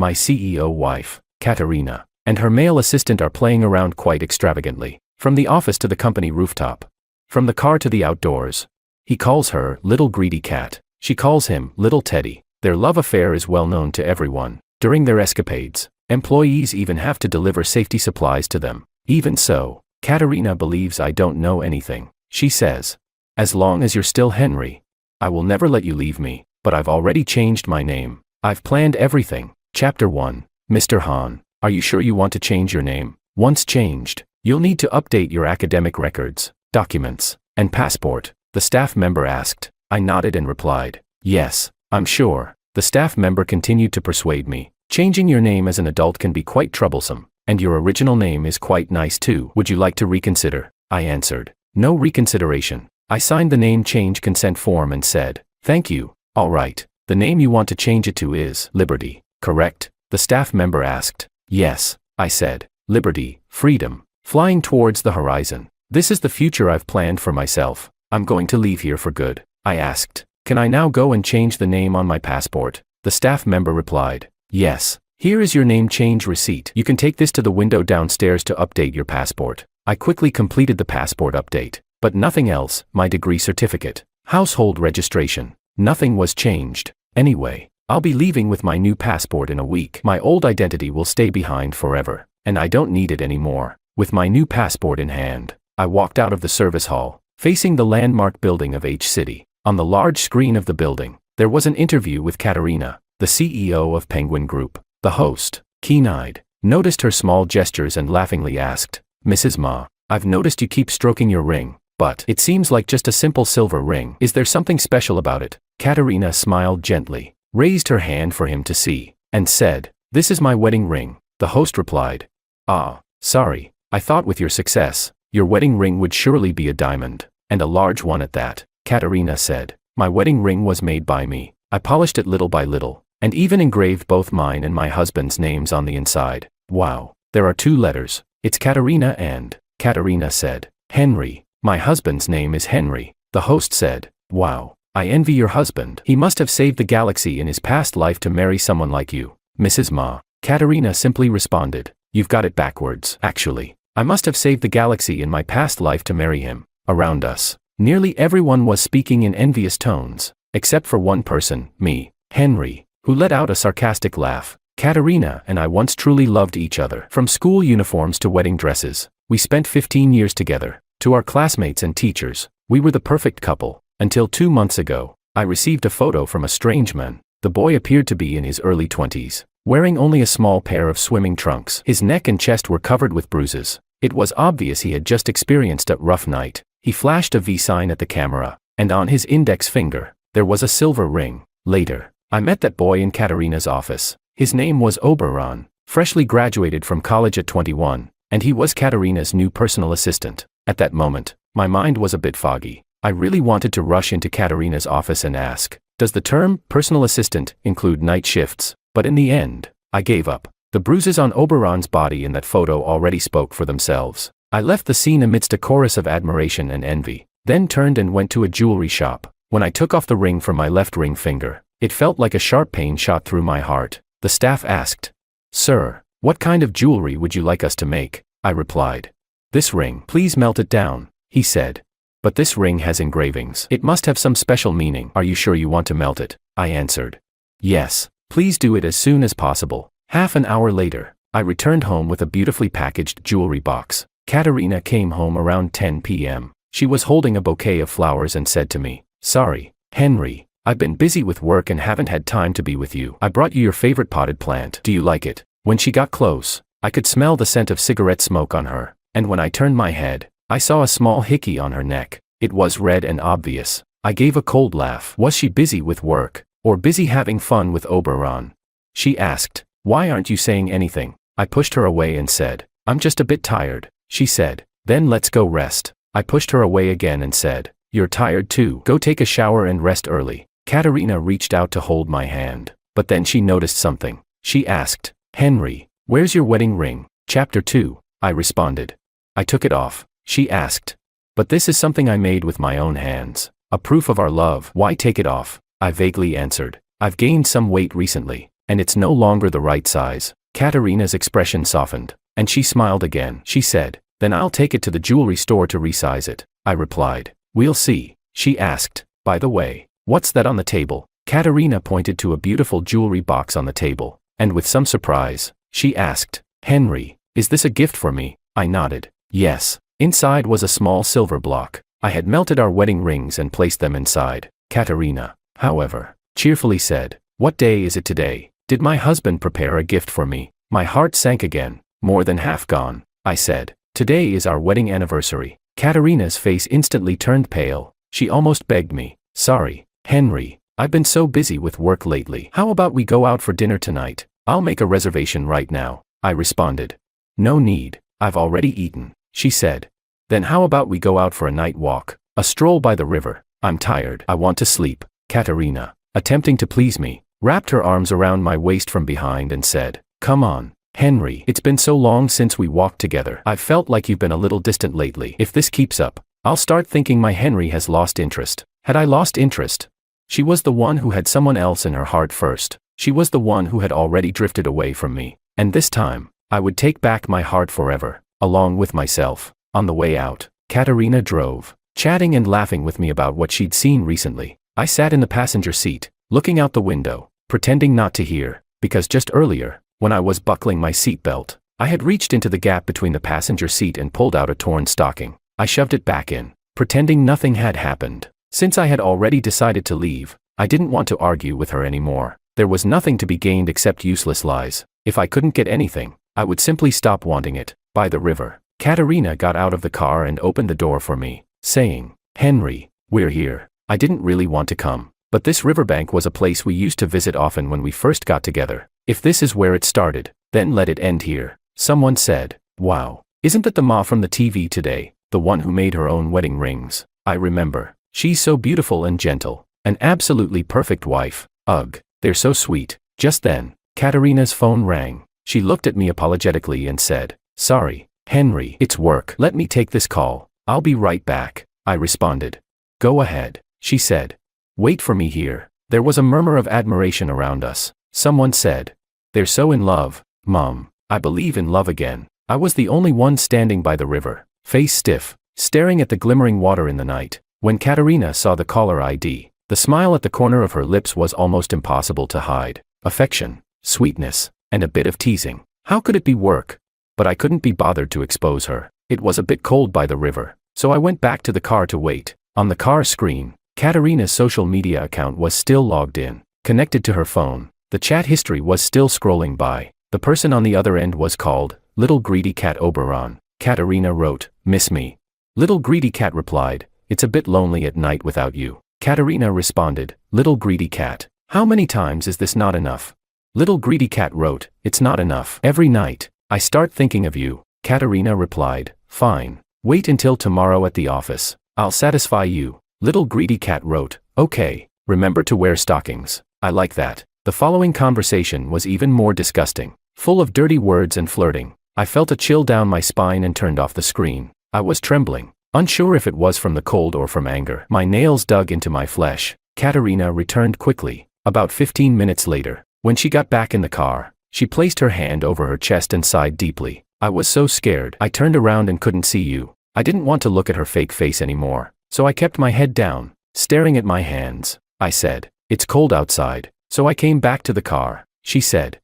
my CEO wife, Katarina, and her male assistant are playing around quite extravagantly. From the office to the company rooftop. From the car to the outdoors. He calls her Little Greedy Cat. She calls him Little Teddy. Their love affair is well known to everyone. During their escapades, employees even have to deliver safety supplies to them. Even so, Katarina believes I don't know anything. She says, "As long as you're still Henry, I will never let you leave me, but I've already changed my name. I've planned everything." Chapter 1. Mr. Han, are you sure you want to change your name? Once changed, you'll need to update your academic records, documents, and passport, the staff member asked. I nodded and replied, "Yes, I'm sure." The staff member continued to persuade me. "Changing your name as an adult can be quite troublesome, and your original name is quite nice too. Would you like to reconsider?" I answered, "No reconsideration." I signed the name change consent form and said, "Thank you." "All right, the name you want to change it to is Liberty, correct?" The staff member asked. "Yes," I said. "Liberty, freedom, flying towards the horizon. This is the future I've planned for myself. I'm going to leave here for good." I asked, "Can I now go and change the name on my passport?" The staff member replied, "Yes. Here is your name change receipt. You can take this to the window downstairs to update your passport." I quickly completed the passport update, but nothing else. My degree certificate, household registration, nothing was changed. Anyway, I'll be leaving with my new passport in a week. My old identity will stay behind forever, and I don't need it anymore. With my new passport in hand, I walked out of the service hall, facing the landmark building of H City. On the large screen of the building, there was an interview with Katarina, the CEO of Penguin Group. The host, keen-eyed, noticed her small gestures and laughingly asked, "Mrs. Ma, I've noticed you keep stroking your ring, but it seems like just a simple silver ring. Is there something special about it?" Katarina smiled gently, raised her hand for him to see, and said, "This is my wedding ring." The host replied, "Ah, sorry, I thought with your success, your wedding ring would surely be a diamond, and a large one at that." Katarina said, "My wedding ring was made by me. I polished it little by little, and even engraved both mine and my husband's names on the inside." "Wow, there are 2 letters. It's Katarina and..." Katarina said, "Henry. My husband's name is Henry." The host said, "Wow, I envy your husband. He must have saved the galaxy in his past life to marry someone like you." "Mrs. Ma," Katarina simply responded, "You've got it backwards. Actually, I must have saved the galaxy in my past life to marry him." Around us, nearly everyone was speaking in envious tones, except for one person, me, Henry, who let out a sarcastic laugh. "Katarina and I once truly loved each other. From school uniforms to wedding dresses, we spent 15 years together. To our classmates and teachers, we were the perfect couple. Until 2 months ago, I received a photo from a strange man. The boy appeared to be in his early 20s, wearing only a small pair of swimming trunks. His neck and chest were covered with bruises. It was obvious he had just experienced a rough night. He flashed a V sign at the camera, and on his index finger, there was a silver ring. Later, I met that boy in Katarina's office. His name was Oberon, freshly graduated from college at 21, and he was Katarina's new personal assistant. At that moment, my mind was a bit foggy. I really wanted to rush into Katarina's office and ask, "Does the term personal assistant include night shifts?" But in the end, I gave up. The bruises on Oberon's body in that photo already spoke for themselves. I left the scene amidst a chorus of admiration and envy, then turned and went to a jewelry shop. When I took off the ring from my left ring finger, it felt like a sharp pain shot through my heart. The staff asked, "Sir, what kind of jewelry would you like us to make?" I replied, "This ring. Please melt it down," he said. "But this ring has engravings. It must have some special meaning. Are you sure you want to melt it?" I answered, "Yes, please do it as soon as possible." Half an hour later, I returned home with a beautifully packaged jewelry box. Katarina came home around 10 p.m. She was holding a bouquet of flowers and said to me, "Sorry, Henry, I've been busy with work and haven't had time to be with you. I brought you your favorite potted plant. Do you like it?" When she got close, I could smell the scent of cigarette smoke on her, and when I turned my head, I saw a small hickey on her neck. It was red and obvious. I gave a cold laugh. Was she busy with work, or busy having fun with Oberon? She asked, "Why aren't you saying anything?" I pushed her away and said, "I'm just a bit tired." She said, "Then let's go rest." I pushed her away again and said, "You're tired too. Go take a shower and rest early." Katarina reached out to hold my hand, but then she noticed something. She asked, "Henry, where's your wedding ring?" Chapter 2, I responded. "I took it off." She asked, "But this is something I made with my own hands. A proof of our love. Why take it off?" I vaguely answered, "I've gained some weight recently, and it's no longer the right size. Katarina's expression softened, and she smiled again. She said, then I'll take it to the jewelry store to resize it. I replied. We'll see. She asked, by the way, what's that on the table? Katarina pointed to a beautiful jewelry box on the table, and with some surprise, she asked, Henry, is this a gift for me? I nodded. Yes. Inside was a small silver block. I had melted our wedding rings and placed them inside. Katarina, however, cheerfully said, what day is it today? Did my husband prepare a gift for me? My heart sank again, more than half gone. I said, today is our wedding anniversary. Katarina's face instantly turned pale. She almost begged me. Sorry, Henry, I've been so busy with work lately. How about we go out for dinner tonight? I'll make a reservation right now, I responded. No need, I've already eaten, she said. Then how about we go out for a night walk, a stroll by the river? I'm tired. I want to sleep. Katarina, attempting to please me, wrapped her arms around my waist from behind and said, come on, Henry. It's been so long since we walked together. I've felt like you've been a little distant lately. If this keeps up, I'll start thinking my Henry has lost interest. Had I lost interest? She was the one who had someone else in her heart first. She was the one who had already drifted away from me. And this time, I would take back my heart forever, along with myself. On the way out, Katarina drove, chatting and laughing with me about what she'd seen recently. I sat in the passenger seat, looking out the window, pretending not to hear, because just earlier, when I was buckling my seatbelt, I had reached into the gap between the passenger seat and pulled out a torn stocking. I shoved it back in, pretending nothing had happened. Since I had already decided to leave, I didn't want to argue with her anymore. There was nothing to be gained except useless lies. If I couldn't get anything, I would simply stop wanting it. By the river, Katarina got out of the car and opened the door for me, saying, Henry, we're here. I didn't really want to come, but this riverbank was a place we used to visit often when we first got together. If this is where it started, then let it end here. Someone said, wow, isn't that the Ma from the TV today, the one who made her own wedding rings? I remember. She's so beautiful and gentle, an absolutely perfect wife. Ugh, they're so sweet. Just then, Katarina's phone rang. She looked at me apologetically and said, sorry, Henry, it's work. Let me take this call. I'll be right back, I responded. Go ahead, she said. Wait for me here. There was a murmur of admiration around us. Someone said, they're so in love, Mom. I believe in love again. I was the only one standing by the river, face stiff, staring at the glimmering water in the night. When Katarina saw the caller ID, the smile at the corner of her lips was almost impossible to hide. Affection, sweetness, and a bit of teasing. How could it be work? But I couldn't be bothered to expose her. It was a bit cold by the river, so I went back to the car to wait. On the car screen, Katarina's social media account was still logged in, connected to her phone. The chat history was still scrolling by. The person on the other end was called Little Greedy Cat Oberon. Katarina wrote, miss me. Little Greedy Cat replied, it's a bit lonely at night without you. Katarina responded, Little Greedy Cat, how many times is this not enough? Little Greedy Cat wrote, it's not enough. Every night, I start thinking of you. Katarina replied, fine. Wait until tomorrow at the office. I'll satisfy you. Little Greedy Cat wrote, okay, remember to wear stockings. I like that. The following conversation was even more disgusting, full of dirty words and flirting. I felt a chill down my spine and turned off the screen. I was trembling, unsure if it was from the cold or from anger. My nails dug into my flesh. Katarina returned quickly. About 15 minutes later, when she got back in the car, she placed her hand over her chest and sighed deeply. I was so scared. I turned around and couldn't see you. I didn't want to look at her fake face anymore, so I kept my head down, staring at my hands. I said, it's cold outside, so I came back to the car. She said,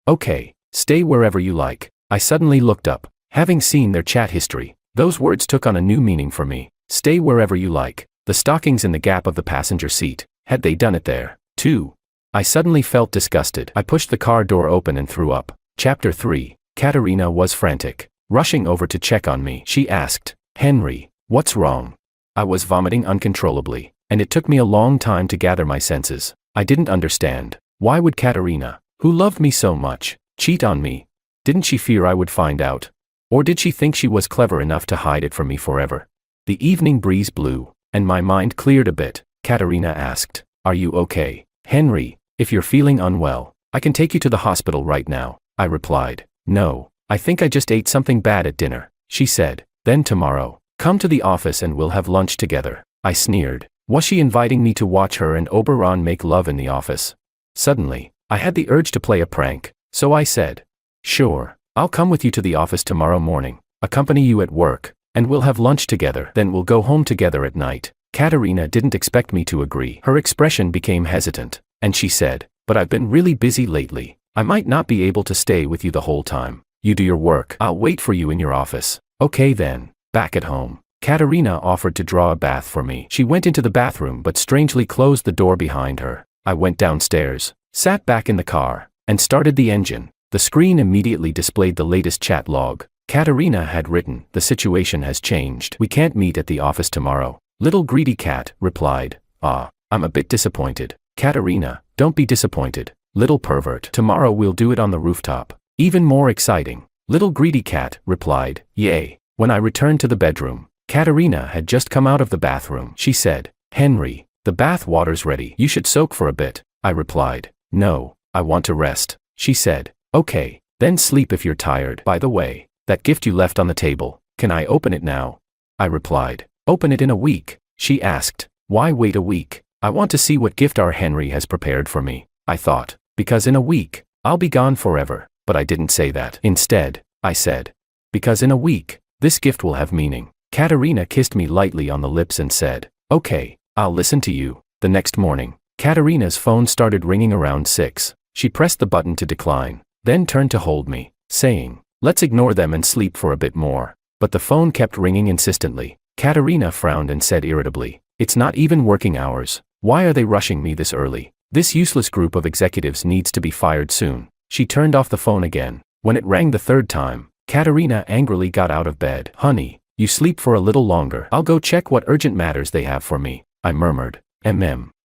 okay, stay wherever you like. I suddenly looked up, having seen their chat history. Those words took on a new meaning for me. Stay wherever you like. The stockings in the gap of the passenger seat, had they done it there, too? I suddenly felt disgusted. I pushed the car door open and threw up. Chapter 3. Katarina was frantic, rushing over to check on me. She asked, Henry, what's wrong? I was vomiting uncontrollably, and it took me a long time to gather my senses. I didn't understand. Why would Katarina, who loved me so much, cheat on me? Didn't she fear I would find out? Or did she think she was clever enough to hide it from me forever? The evening breeze blew, and my mind cleared a bit. Katarina asked, are you okay? Henry, if you're feeling unwell, I can take you to the hospital right now. I replied, no, I think I just ate something bad at dinner. She said, then tomorrow, come to the office and we'll have lunch together. I sneered. Was she inviting me to watch her and Oberon make love in the office? Suddenly, I had the urge to play a prank, so I said, "Sure, I'll come with you to the office tomorrow morning, accompany you at work, and we'll have lunch together, then we'll go home together at night." Katarina didn't expect me to agree. Her expression became hesitant, and she said, "But I've been really busy lately. I might not be able to stay with you the whole time. You do your work. I'll wait for you in your office." Okay then. Back at home, Katarina offered to draw a bath for me. She went into the bathroom but strangely closed the door behind her. I went downstairs, sat back in the car, and started the engine. The screen immediately displayed the latest chat log. Katarina had written, "The situation has changed. We can't meet at the office tomorrow." Little greedy cat replied, "I'm a bit disappointed." Katarina, "Don't be disappointed, little pervert. Tomorrow we'll do it on the rooftop. Even more exciting." Little greedy cat replied, "Yay." When I returned to the bedroom, Katarina had just come out of the bathroom. She said, "Henry, the bath water's ready. You should soak for a bit." I replied, "No, I want to rest." She said, "Okay, then sleep if you're tired. By the way, that gift you left on the table, can I open it now?" I replied, "Open it in a week." She asked, "Why wait a week? I want to see what gift our Henry has prepared for me." I thought, because in a week, I'll be gone forever, but I didn't say that. Instead, I said, because in a week, this gift will have meaning. Katarina kissed me lightly on the lips and said, "Okay, I'll listen to you." The next morning, Katarina's phone started ringing around 6. She pressed the button to decline, then turned to hold me, saying, "Let's ignore them and sleep for a bit more." But the phone kept ringing insistently. Katarina frowned and said irritably, "It's not even working hours. Why are they rushing me this early? This useless group of executives needs to be fired soon." She turned off the phone again. When it rang the third time, Katarina angrily got out of bed. "Honey, you sleep for a little longer. I'll go check what urgent matters they have for me," I murmured.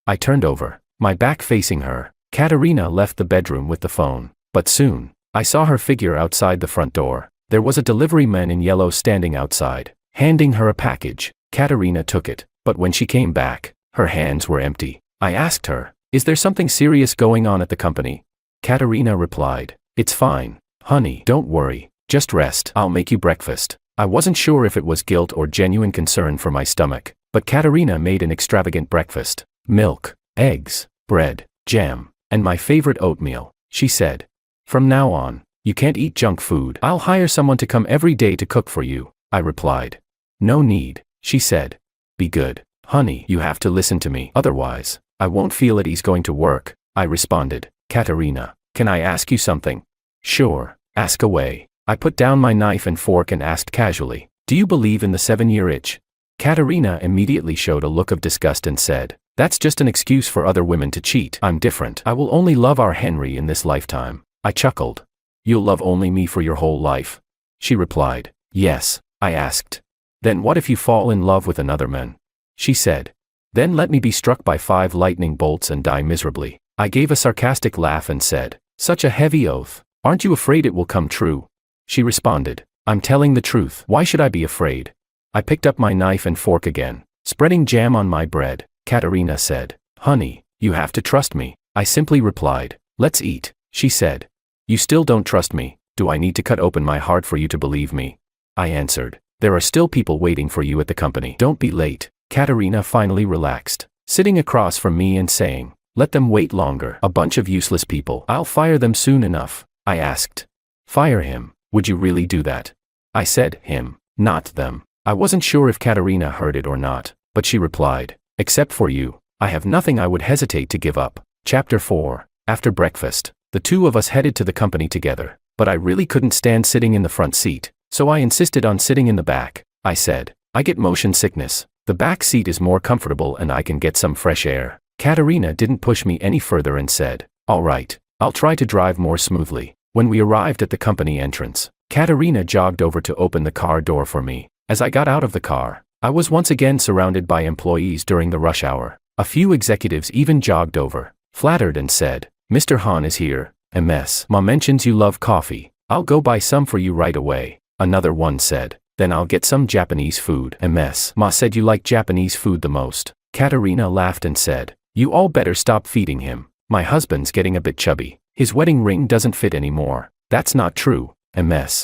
I turned over, my back facing her. Katarina left the bedroom with the phone. But soon, I saw her figure outside the front door. There was a delivery man in yellow standing outside, handing her a package. Katarina took it, but when she came back, her hands were empty. I asked her, "Is there something serious going on at the company?" Katarina replied, "It's fine, honey, don't worry, just rest. I'll make you breakfast." I wasn't sure if it was guilt or genuine concern for my stomach, but Katarina made an extravagant breakfast. Milk, eggs, bread, jam, and my favorite oatmeal. She said, "From now on, you can't eat junk food. I'll hire someone to come every day to cook for you." I replied, "No need," she said. "Be good, honey, you have to listen to me. Otherwise, I won't feel at ease going to work." I responded, "Katarina, can I ask you something?" "Sure, ask away." I put down my knife and fork and asked casually, "Do you believe in the 7-year itch?" Katarina immediately showed a look of disgust and said, "That's just an excuse for other women to cheat. I'm different. I will only love our Henry in this lifetime." I chuckled. "You'll love only me for your whole life?" She replied, "Yes." I asked, "Then what if you fall in love with another man?" She said, "Then let me be struck by 5 lightning bolts and die miserably." I gave a sarcastic laugh and said, "Such a heavy oath. Aren't you afraid it will come true?" She responded, "I'm telling the truth. Why should I be afraid?" I picked up my knife and fork again, spreading jam on my bread. Katarina said, "Honey, you have to trust me." I simply replied, "Let's eat." She said, "You still don't trust me. Do I need to cut open my heart for you to believe me?" I answered, "There are still people waiting for you at the company. Don't be late." Katarina finally relaxed, sitting across from me and saying, "Let them wait longer. A bunch of useless people. I'll fire them soon enough." I asked, "Fire him? Would you really do that?" I said him, not them. I wasn't sure if Katarina heard it or not, but she replied, "Except for you, I have nothing I would hesitate to give up." Chapter 4. After breakfast, the two of us headed to the company together, but I really couldn't stand sitting in the front seat, so I insisted on sitting in the back. I said, "I get motion sickness. The back seat is more comfortable and I can get some fresh air." Katarina didn't push me any further and said, "All right, I'll try to drive more smoothly." When we arrived at the company entrance, Katarina jogged over to open the car door for me. As I got out of the car, I was once again surrounded by employees during the rush hour. A few executives even jogged over, flattered and said, "Mr. Han is here. Ma mentions you love coffee. I'll go buy some for you right away." Another one said, "Then I'll get some Japanese food. Ma said you like Japanese food the most." Katarina laughed and said, "You all better stop feeding him. My husband's getting a bit chubby. His wedding ring doesn't fit anymore." "That's not true.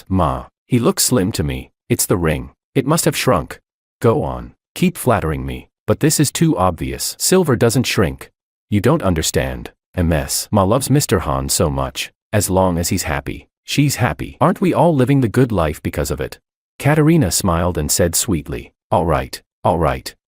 Ma. He looks slim to me." "It's the ring. It must have shrunk." "Go on. Keep flattering me. But this is too obvious. Silver doesn't shrink." "You don't understand. MS. Ma loves Mr. Han so much. As long as he's happy, she's happy. Aren't we all living the good life because of it? Katarina smiled and said sweetly, all right.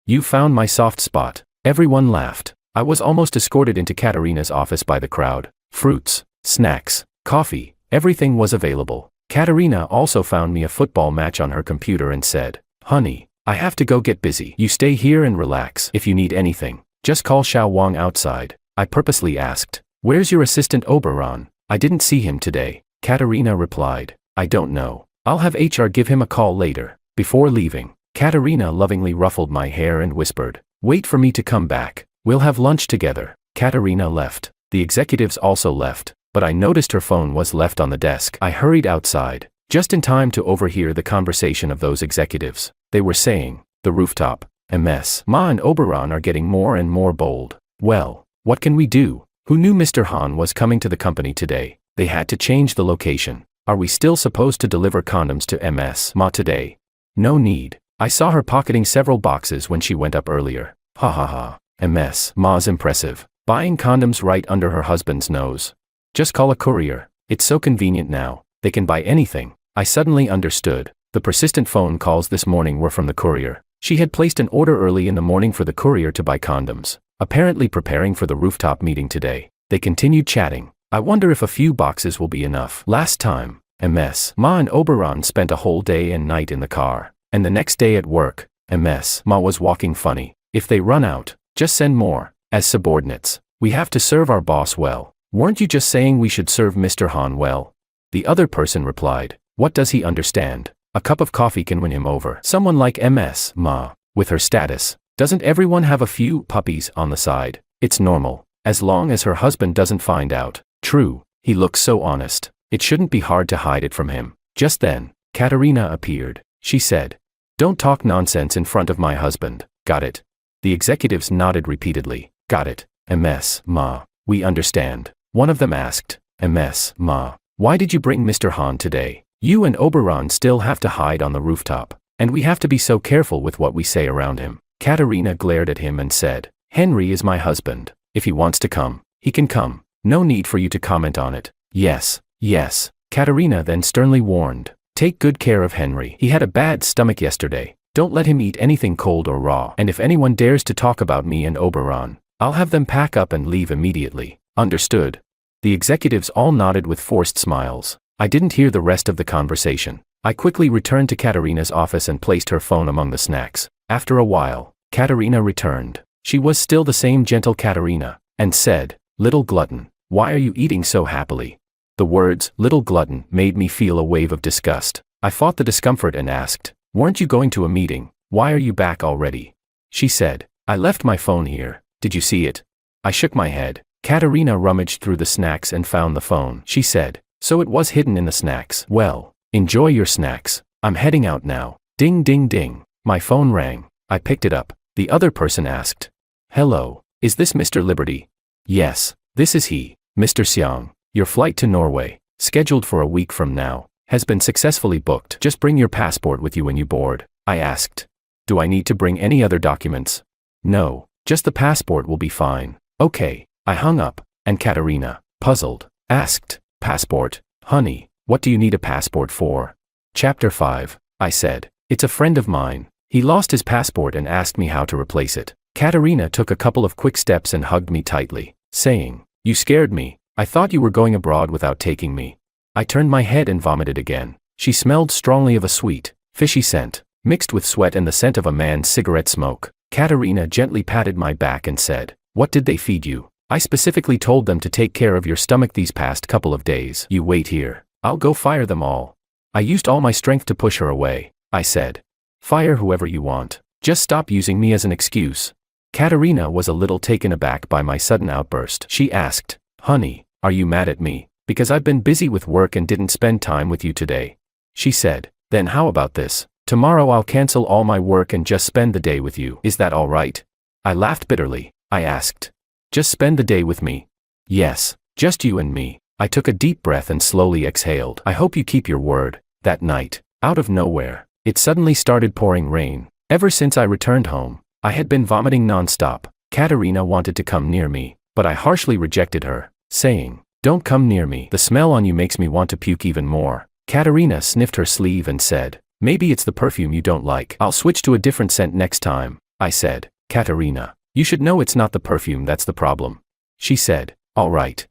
You found my soft spot. Everyone laughed. I was almost escorted into Katarina's office by the crowd. Fruits, snacks, coffee, everything was available. Katarina also found me a football match on her computer and said, honey, I have to go get busy. You stay here and relax. If you need anything, just call Xiao Wang outside. I purposely asked, where's your assistant Oberon? I didn't see him today. Katarina replied, I don't know. I'll have HR give him a call later. Before leaving, Katarina lovingly ruffled my hair and whispered, wait for me to come back. We'll have lunch together. Katarina left. The executives also left, but I noticed her phone was left on the desk. I hurried outside, just in time to overhear the conversation of those executives. They were saying, the rooftop, MS. Ma and Oberon are getting more and more bold. Well, what can we do? Who knew Mr. Han was coming to the company today? They had to change the location. Are we still supposed to deliver condoms to MS. Ma today? No need. I saw her pocketing several boxes when she went up earlier. Ha ha ha. MS. Ma's impressive. Buying condoms right under her husband's nose. Just call a courier. It's so convenient now. They can buy anything. I suddenly understood. The persistent phone calls this morning were from the courier. She had placed an order early in the morning for the courier to buy condoms, apparently preparing for the rooftop meeting today. They continued chatting. I wonder if a few boxes will be enough. Last time, MS. Ma and Oberon spent a whole day and night in the car. And the next day at work, MS. Ma was walking funny. If they run out, just send more. As subordinates, we have to serve our boss well. Weren't you just saying we should serve Mr. Han well? The other person replied, what does he understand? A cup of coffee can win him over. Someone like MS. Ma, with her status, doesn't everyone have a few puppies on the side? It's normal, as long as her husband doesn't find out. True, he looks so honest. It shouldn't be hard to hide it from him. Just then, Katarina appeared. She said, don't talk nonsense in front of my husband. Got it? The executives nodded repeatedly. Got it, MS. Ma. We understand. One of them asked, MS. Ma, why did you bring Mr. Han today? You and Oberon still have to hide on the rooftop, and we have to be so careful with what we say around him. Katarina glared at him and said, Henry is my husband. If he wants to come, he can come. No need for you to comment on it. Yes. Katarina then sternly warned, take good care of Henry. He had a bad stomach yesterday. Don't let him eat anything cold or raw. And if anyone dares to talk about me and Oberon, I'll have them pack up and leave immediately. Understood? The executives all nodded with forced smiles. I didn't hear the rest of the conversation. I quickly returned to Katarina's office and placed her phone among the snacks. After a while, Katarina returned. She was still the same gentle Katarina, and said, little glutton, why are you eating so happily? The words, little glutton, made me feel a wave of disgust. I fought the discomfort and asked, weren't you going to a meeting? Why are you back already? She said, I left my phone here. Did you see it? I shook my head. Katarina rummaged through the snacks and found the phone. She said, so it was hidden in the snacks. Well, enjoy your snacks. I'm heading out now. Ding ding ding. My phone rang. I picked it up. The other person asked, hello, is this Mr. Liberty? Yes, this is he, Mr. Xiang. Your flight to Norway, scheduled for a week from now, has been successfully booked. Just bring your passport with you when you board. I asked, do I need to bring any other documents? No, just the passport will be fine. Okay. I hung up, and Katarina, puzzled, asked, passport? Honey, what do you need a passport for? Chapter 5, I said, it's a friend of mine. He lost his passport and asked me how to replace it. Katarina took a couple of quick steps and hugged me tightly, saying, you scared me. I thought you were going abroad without taking me. I turned my head and vomited again. She smelled strongly of a sweet, fishy scent, mixed with sweat and the scent of a man's cigarette smoke. Katarina gently patted my back and said, what did they feed you? I specifically told them to take care of your stomach these past couple of days. You wait here. I'll go fire them all. I used all my strength to push her away. I said, fire whoever you want. Just stop using me as an excuse. Katarina was a little taken aback by my sudden outburst. She asked, honey, are you mad at me? Because I've been busy with work and didn't spend time with you today. She said, then how about this? Tomorrow I'll cancel all my work and just spend the day with you. Is that all right? I laughed bitterly. I asked, just spend the day with me? Yes, just you and me. I took a deep breath and slowly exhaled. I hope you keep your word. That night, out of nowhere, it suddenly started pouring rain. Ever since I returned home, I had been vomiting nonstop. Katarina wanted to come near me, but I harshly rejected her, saying, "Don't come near me. The smell on you makes me want to puke even more." Katarina sniffed her sleeve and said, "Maybe it's the perfume you don't like. I'll switch to a different scent next time." I said, "Katarina, you should know it's not the perfume that's the problem." She said, all right,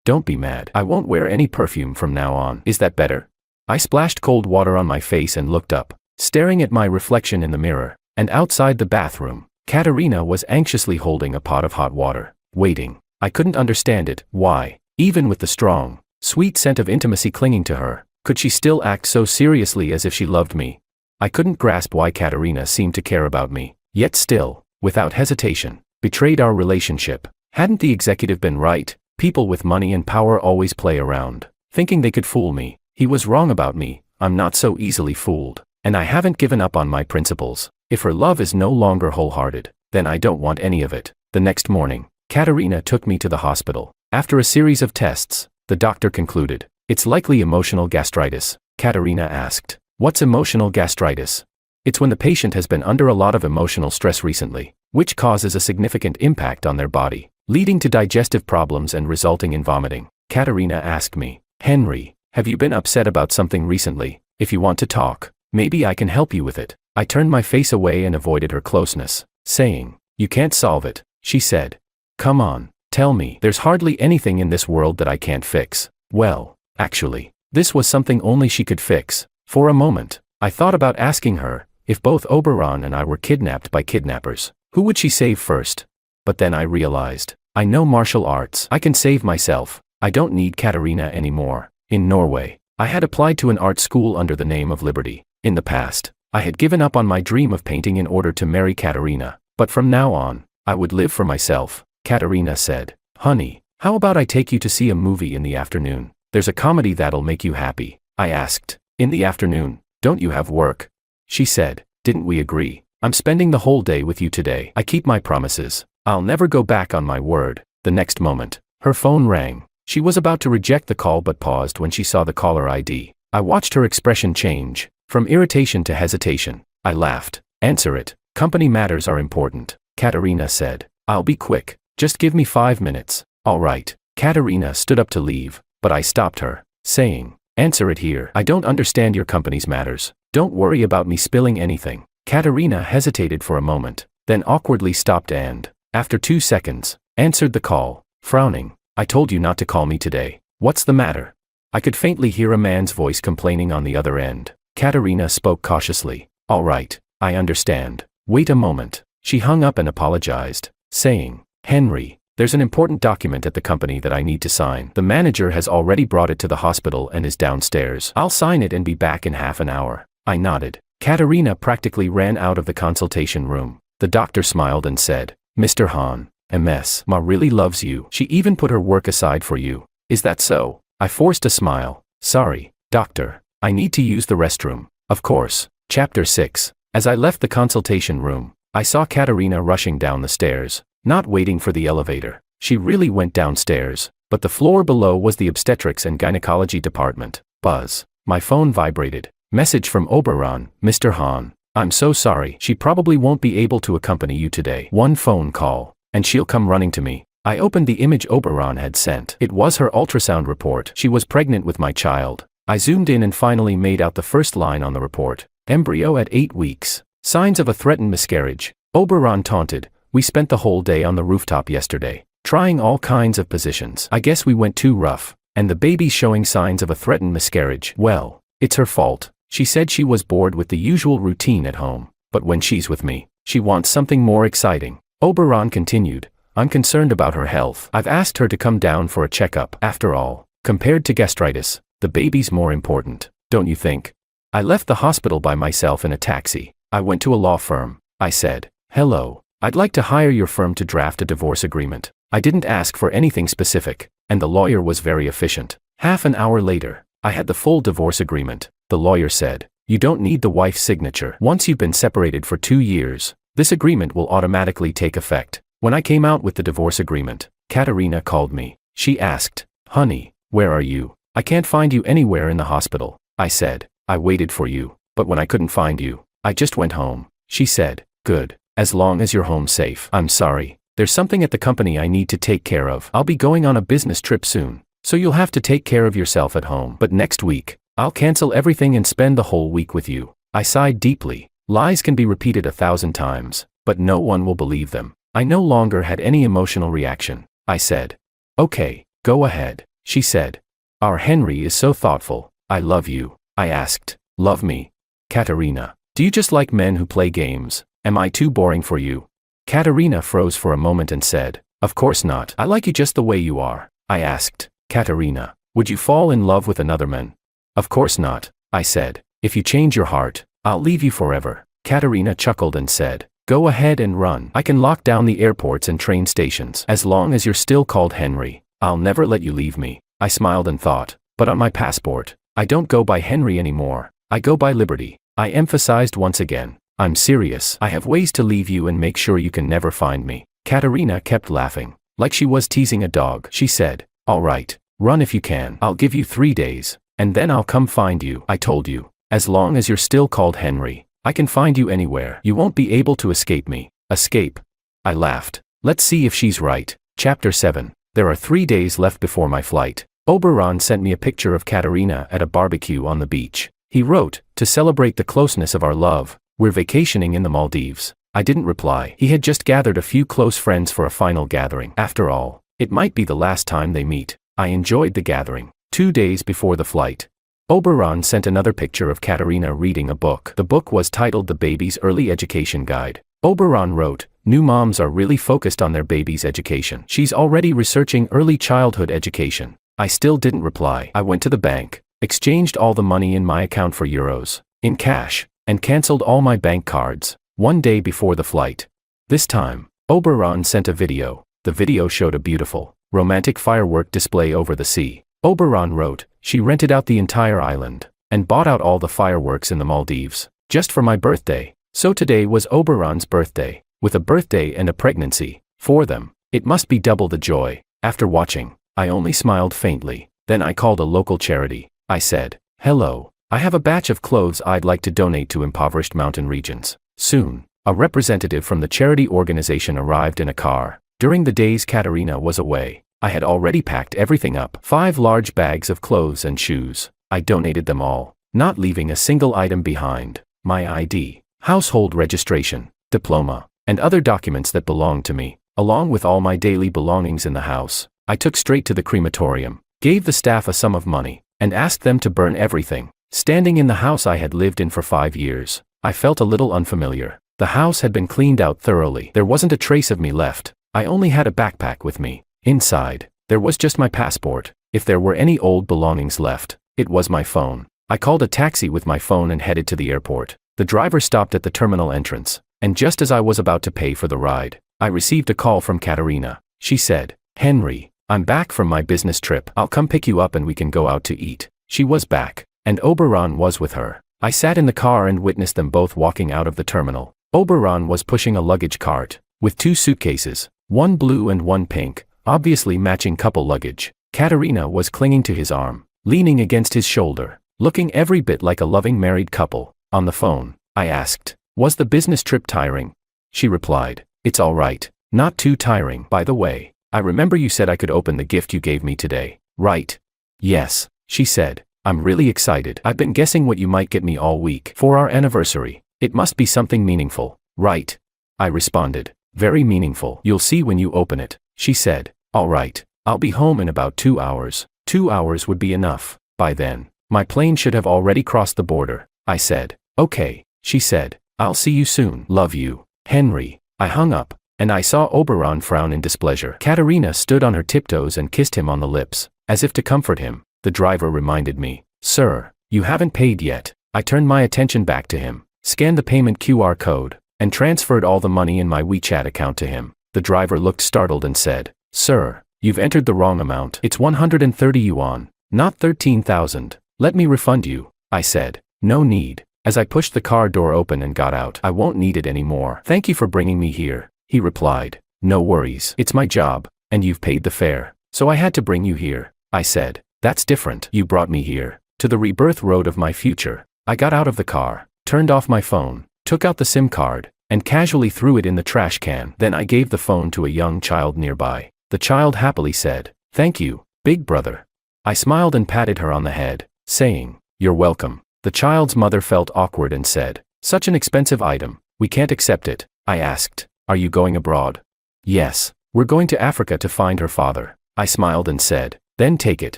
don't be mad. I won't wear any perfume from now on. Is that better?" I splashed cold water on my face and looked up, staring at my reflection in the mirror, and outside the bathroom, Katarina was anxiously holding a pot of hot water, waiting. I couldn't understand it. Why, even with the strong, sweet scent of intimacy clinging to her, could she still act so seriously as if she loved me? I couldn't grasp why Katarina seemed to care about me, yet still, without hesitation, betrayed our relationship. Hadn't the executive been right? People with money and power always play around, thinking they could fool me. He was wrong about me. I'm not so easily fooled, and I haven't given up on my principles. If her love is no longer wholehearted, then I don't want any of it. The next morning, Katarina took me to the hospital. After a series of tests, the doctor concluded, "It's likely emotional gastritis." Katarina asked, "What's emotional gastritis?" "It's when the patient has been under a lot of emotional stress recently, which causes a significant impact on their body, leading to digestive problems and resulting in vomiting." Katarina asked me, "Henry, have you been upset about something recently? If you want to talk, maybe I can help you with it." I turned my face away and avoided her closeness, saying, "You can't solve it." She said, "Come on, tell me." "There's hardly anything in this world that I can't fix." Well, actually, this was something only she could fix. For a moment, I thought about asking her, if both Oberon and I were kidnapped by kidnappers, who would she save first? But then I realized, I know martial arts. I can save myself. I don't need Katarina anymore. In Norway, I had applied to an art school under the name of Liberty. In the past, I had given up on my dream of painting in order to marry Katarina, but from now on, I would live for myself. Katarina said, "Honey, how about I take you to see a movie in the afternoon? There's a comedy that'll make you happy." I asked, "In the afternoon, don't you have work?" She said, "Didn't we agree? I'm spending the whole day with you today. I keep my promises. I'll never go back on my word." The next moment, her phone rang. She was about to reject the call but paused when she saw the caller ID. I watched her expression change, from irritation to hesitation. I laughed. "Answer it. Company matters are important." Katarina said, "I'll be quick. Just give me 5 minutes." "All right." Katarina stood up to leave, but I stopped her, saying, "Answer it here. I don't understand your company's matters. Don't worry about me spilling anything." Katarina hesitated for a moment, then awkwardly stopped and, after 2 seconds, answered the call, frowning. "I told you not to call me today. What's the matter?" I could faintly hear a man's voice complaining on the other end. Katarina spoke cautiously. "All right, I understand. Wait a moment." She hung up and apologized, saying, "Henry, there's an important document at the company that I need to sign. The manager has already brought it to the hospital and is downstairs. I'll sign it and be back in half an hour." I nodded. Katarina practically ran out of the consultation room. The doctor smiled and said, "Mr. Hahn, MS. Ma really loves you. She even put her work aside for you." "Is that so?" I forced a smile. "Sorry, doctor. I need to use the restroom." "Of course." Chapter 6. As I left the consultation room, I saw Katarina rushing down the stairs, not waiting for the elevator. She really went downstairs, but the floor below was the obstetrics and gynecology department. Buzz. My phone vibrated. Message from Oberon, "Mr. Hahn. I'm so sorry. She probably won't be able to accompany you today. One phone call, and she'll come running to me." I opened the image Oberon had sent. It was her ultrasound report. She was pregnant with my child. I zoomed in and finally made out the first line on the report. "Embryo at 8 weeks. Signs of a threatened miscarriage." Oberon taunted, "We spent the whole day on the rooftop yesterday, trying all kinds of positions. I guess we went too rough, and the baby's showing signs of a threatened miscarriage. Well, it's her fault. She said she was bored with the usual routine at home, but when she's with me, she wants something more exciting." Oberon continued, "I'm concerned about her health. I've asked her to come down for a checkup. After all, compared to gastritis, the baby's more important, don't you think?" I left the hospital by myself in a taxi. I went to a law firm. I said, "Hello, I'd like to hire your firm to draft a divorce agreement." I didn't ask for anything specific, and the lawyer was very efficient. Half an hour later, I had the full divorce agreement. The lawyer said, "You don't need the wife's signature. Once you've been separated for 2 years, this agreement will automatically take effect." When I came out with the divorce agreement, Katarina called me. She asked, "Honey, where are you? I can't find you anywhere in the hospital." I said, "I waited for you, but when I couldn't find you, I just went home." She said, "Good, as long as you're home safe." "I'm sorry, There's something at the company I need to take care of. I'll be going on a business trip soon, so you'll have to take care of yourself at home. But next week, I'll cancel everything and spend the whole week with you. I sighed deeply. Lies can be repeated 1,000 times, but no one will believe them. I no longer had any emotional reaction. I said, "Okay, go ahead," she said. "Our Henry is so thoughtful. I love you." I asked, "Love me? Katarina, do you just like men who play games? Am I too boring for you?" Katarina froze for a moment and said, "Of course not. I like you just the way you are." I asked, "Katarina, would you fall in love with another man?" "Of course not," I said. "If you change your heart, I'll leave you forever." Katarina chuckled and said, "Go ahead and run. I can lock down the airports and train stations. As long as you're still called Henry, I'll never let you leave me." I smiled and thought, "But on my passport, I don't go by Henry anymore. I go by Liberty." I emphasized once again, "I'm serious. I have ways to leave you and make sure you can never find me." Katarina kept laughing, like she was teasing a dog. She said, "All right, run if you can. I'll give you 3 days, and then I'll come find you." I told you, as long as you're still called Henry, I can find you anywhere. You won't be able to escape me. Escape? I laughed. Let's see if she's right. Chapter 7. There are 3 days left before my flight. Oberon sent me a picture of Katarina at a barbecue on the beach. He wrote, "To celebrate the closeness of our love, we're vacationing in the Maldives." I didn't reply. He had just gathered a few close friends for a final gathering. After all, it might be the last time they meet. I enjoyed the gathering. 2 days before the flight, Oberon sent another picture of Katarina reading a book. The book was titled The Baby's Early Education Guide. Oberon wrote, "New moms are really focused on their baby's education. She's already researching early childhood education." I still didn't reply. I went to the bank, exchanged all the money in my account for euros, in cash, and cancelled all my bank cards. 1 day before the flight. This time, Oberon sent a video. The video showed a beautiful, romantic firework display over the sea. Oberon wrote, "She rented out the entire island, and bought out all the fireworks in the Maldives, just for my birthday." So today was Oberon's birthday, with a birthday and a pregnancy. For them, it must be double the joy. After watching, I only smiled faintly. Then I called a local charity. I said, "Hello, I have a batch of clothes I'd like to donate to impoverished mountain regions." Soon, a representative from the charity organization arrived in a car. During the days Katarina was away, I had already packed everything up. 5 large bags of clothes and shoes. I donated them all, not leaving a single item behind. My ID, household registration, diploma, and other documents that belonged to me, along with all my daily belongings in the house, I took straight to the crematorium, gave the staff a sum of money, and asked them to burn everything. Standing in the house I had lived in for 5 years, I felt a little unfamiliar. The house had been cleaned out thoroughly. There wasn't a trace of me left. I only had a backpack with me. Inside, there was just my passport. If there were any old belongings left, it was my phone. I called a taxi with my phone and headed to the airport. The driver stopped at the terminal entrance, and just as I was about to pay for the ride, I received a call from Katarina. She said, "Henry, I'm back from my business trip. I'll come pick you up and we can go out to eat." She was back, and Oberon was with her. I sat in the car and witnessed them both walking out of the terminal. Oberon was pushing a luggage cart, with 2 suitcases, one blue and one pink, obviously matching couple luggage. Katarina was clinging to his arm, leaning against his shoulder, looking every bit like a loving married couple. On the phone, I asked, "Was the business trip tiring?" She replied, "It's all right, not too tiring. By the way, I remember you said I could open the gift you gave me today, right?" "Yes," she said, "I'm really excited. I've been guessing what you might get me all week. For our anniversary, it must be something meaningful, right?" I responded, "Very meaningful. You'll see when you open it." She said, "All right, I'll be home in about 2 hours. 2 hours would be enough. By then, my plane should have already crossed the border." I said, "Okay." She said, "I'll see you soon. Love you, Henry." I hung up, and I saw Oberon frown in displeasure. Katarina stood on her tiptoes and kissed him on the lips, as if to comfort him. The driver reminded me, "Sir, you haven't paid yet." I turned my attention back to him, scanned the payment QR code, and transferred all the money in my WeChat account to him. The driver looked startled and said, "Sir, you've entered the wrong amount. It's 130 yuan, not 13,000. Let me refund you." I said, "No need." As I pushed the car door open and got out, "I won't need it anymore. Thank you for bringing me here." He replied, "No worries. It's my job, and you've paid the fare, so I had to bring you here." I said, "That's different. You brought me here, to the rebirth road of my future." I got out of the car, turned off my phone, took out the SIM card, and casually threw it in the trash can. Then I gave the phone to a young child nearby. The child happily said, "Thank you, big brother." I smiled and patted her on the head, saying, "You're welcome." The child's mother felt awkward and said, "Such an expensive item, we can't accept it." I asked, "Are you going abroad?" "Yes, we're going to Africa to find her father." I smiled and said, "Then take it.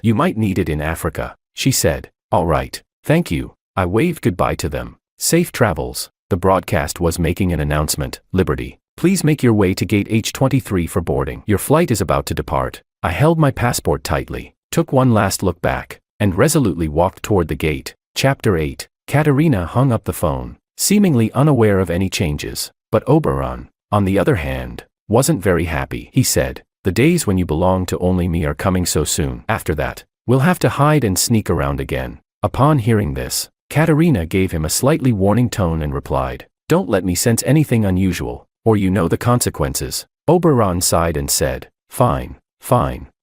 You might need it in Africa." She said, "All right, thank you." I waved goodbye to them. Safe travels. The broadcast was making an announcement. "Liberty, please make your way to gate H23 for boarding. Your flight is about to depart." I held my passport tightly, took one last look back, and resolutely walked toward the gate. Chapter 8. Katarina hung up the phone, seemingly unaware of any changes, but Oberon, on the other hand, wasn't very happy. He said, "The days when you belong to only me are coming so soon. After that, we'll have to hide and sneak around again." Upon hearing this, Katarina gave him a slightly warning tone and replied, "Don't let me sense anything unusual, or you know the consequences." Oberon sighed and said, Fine,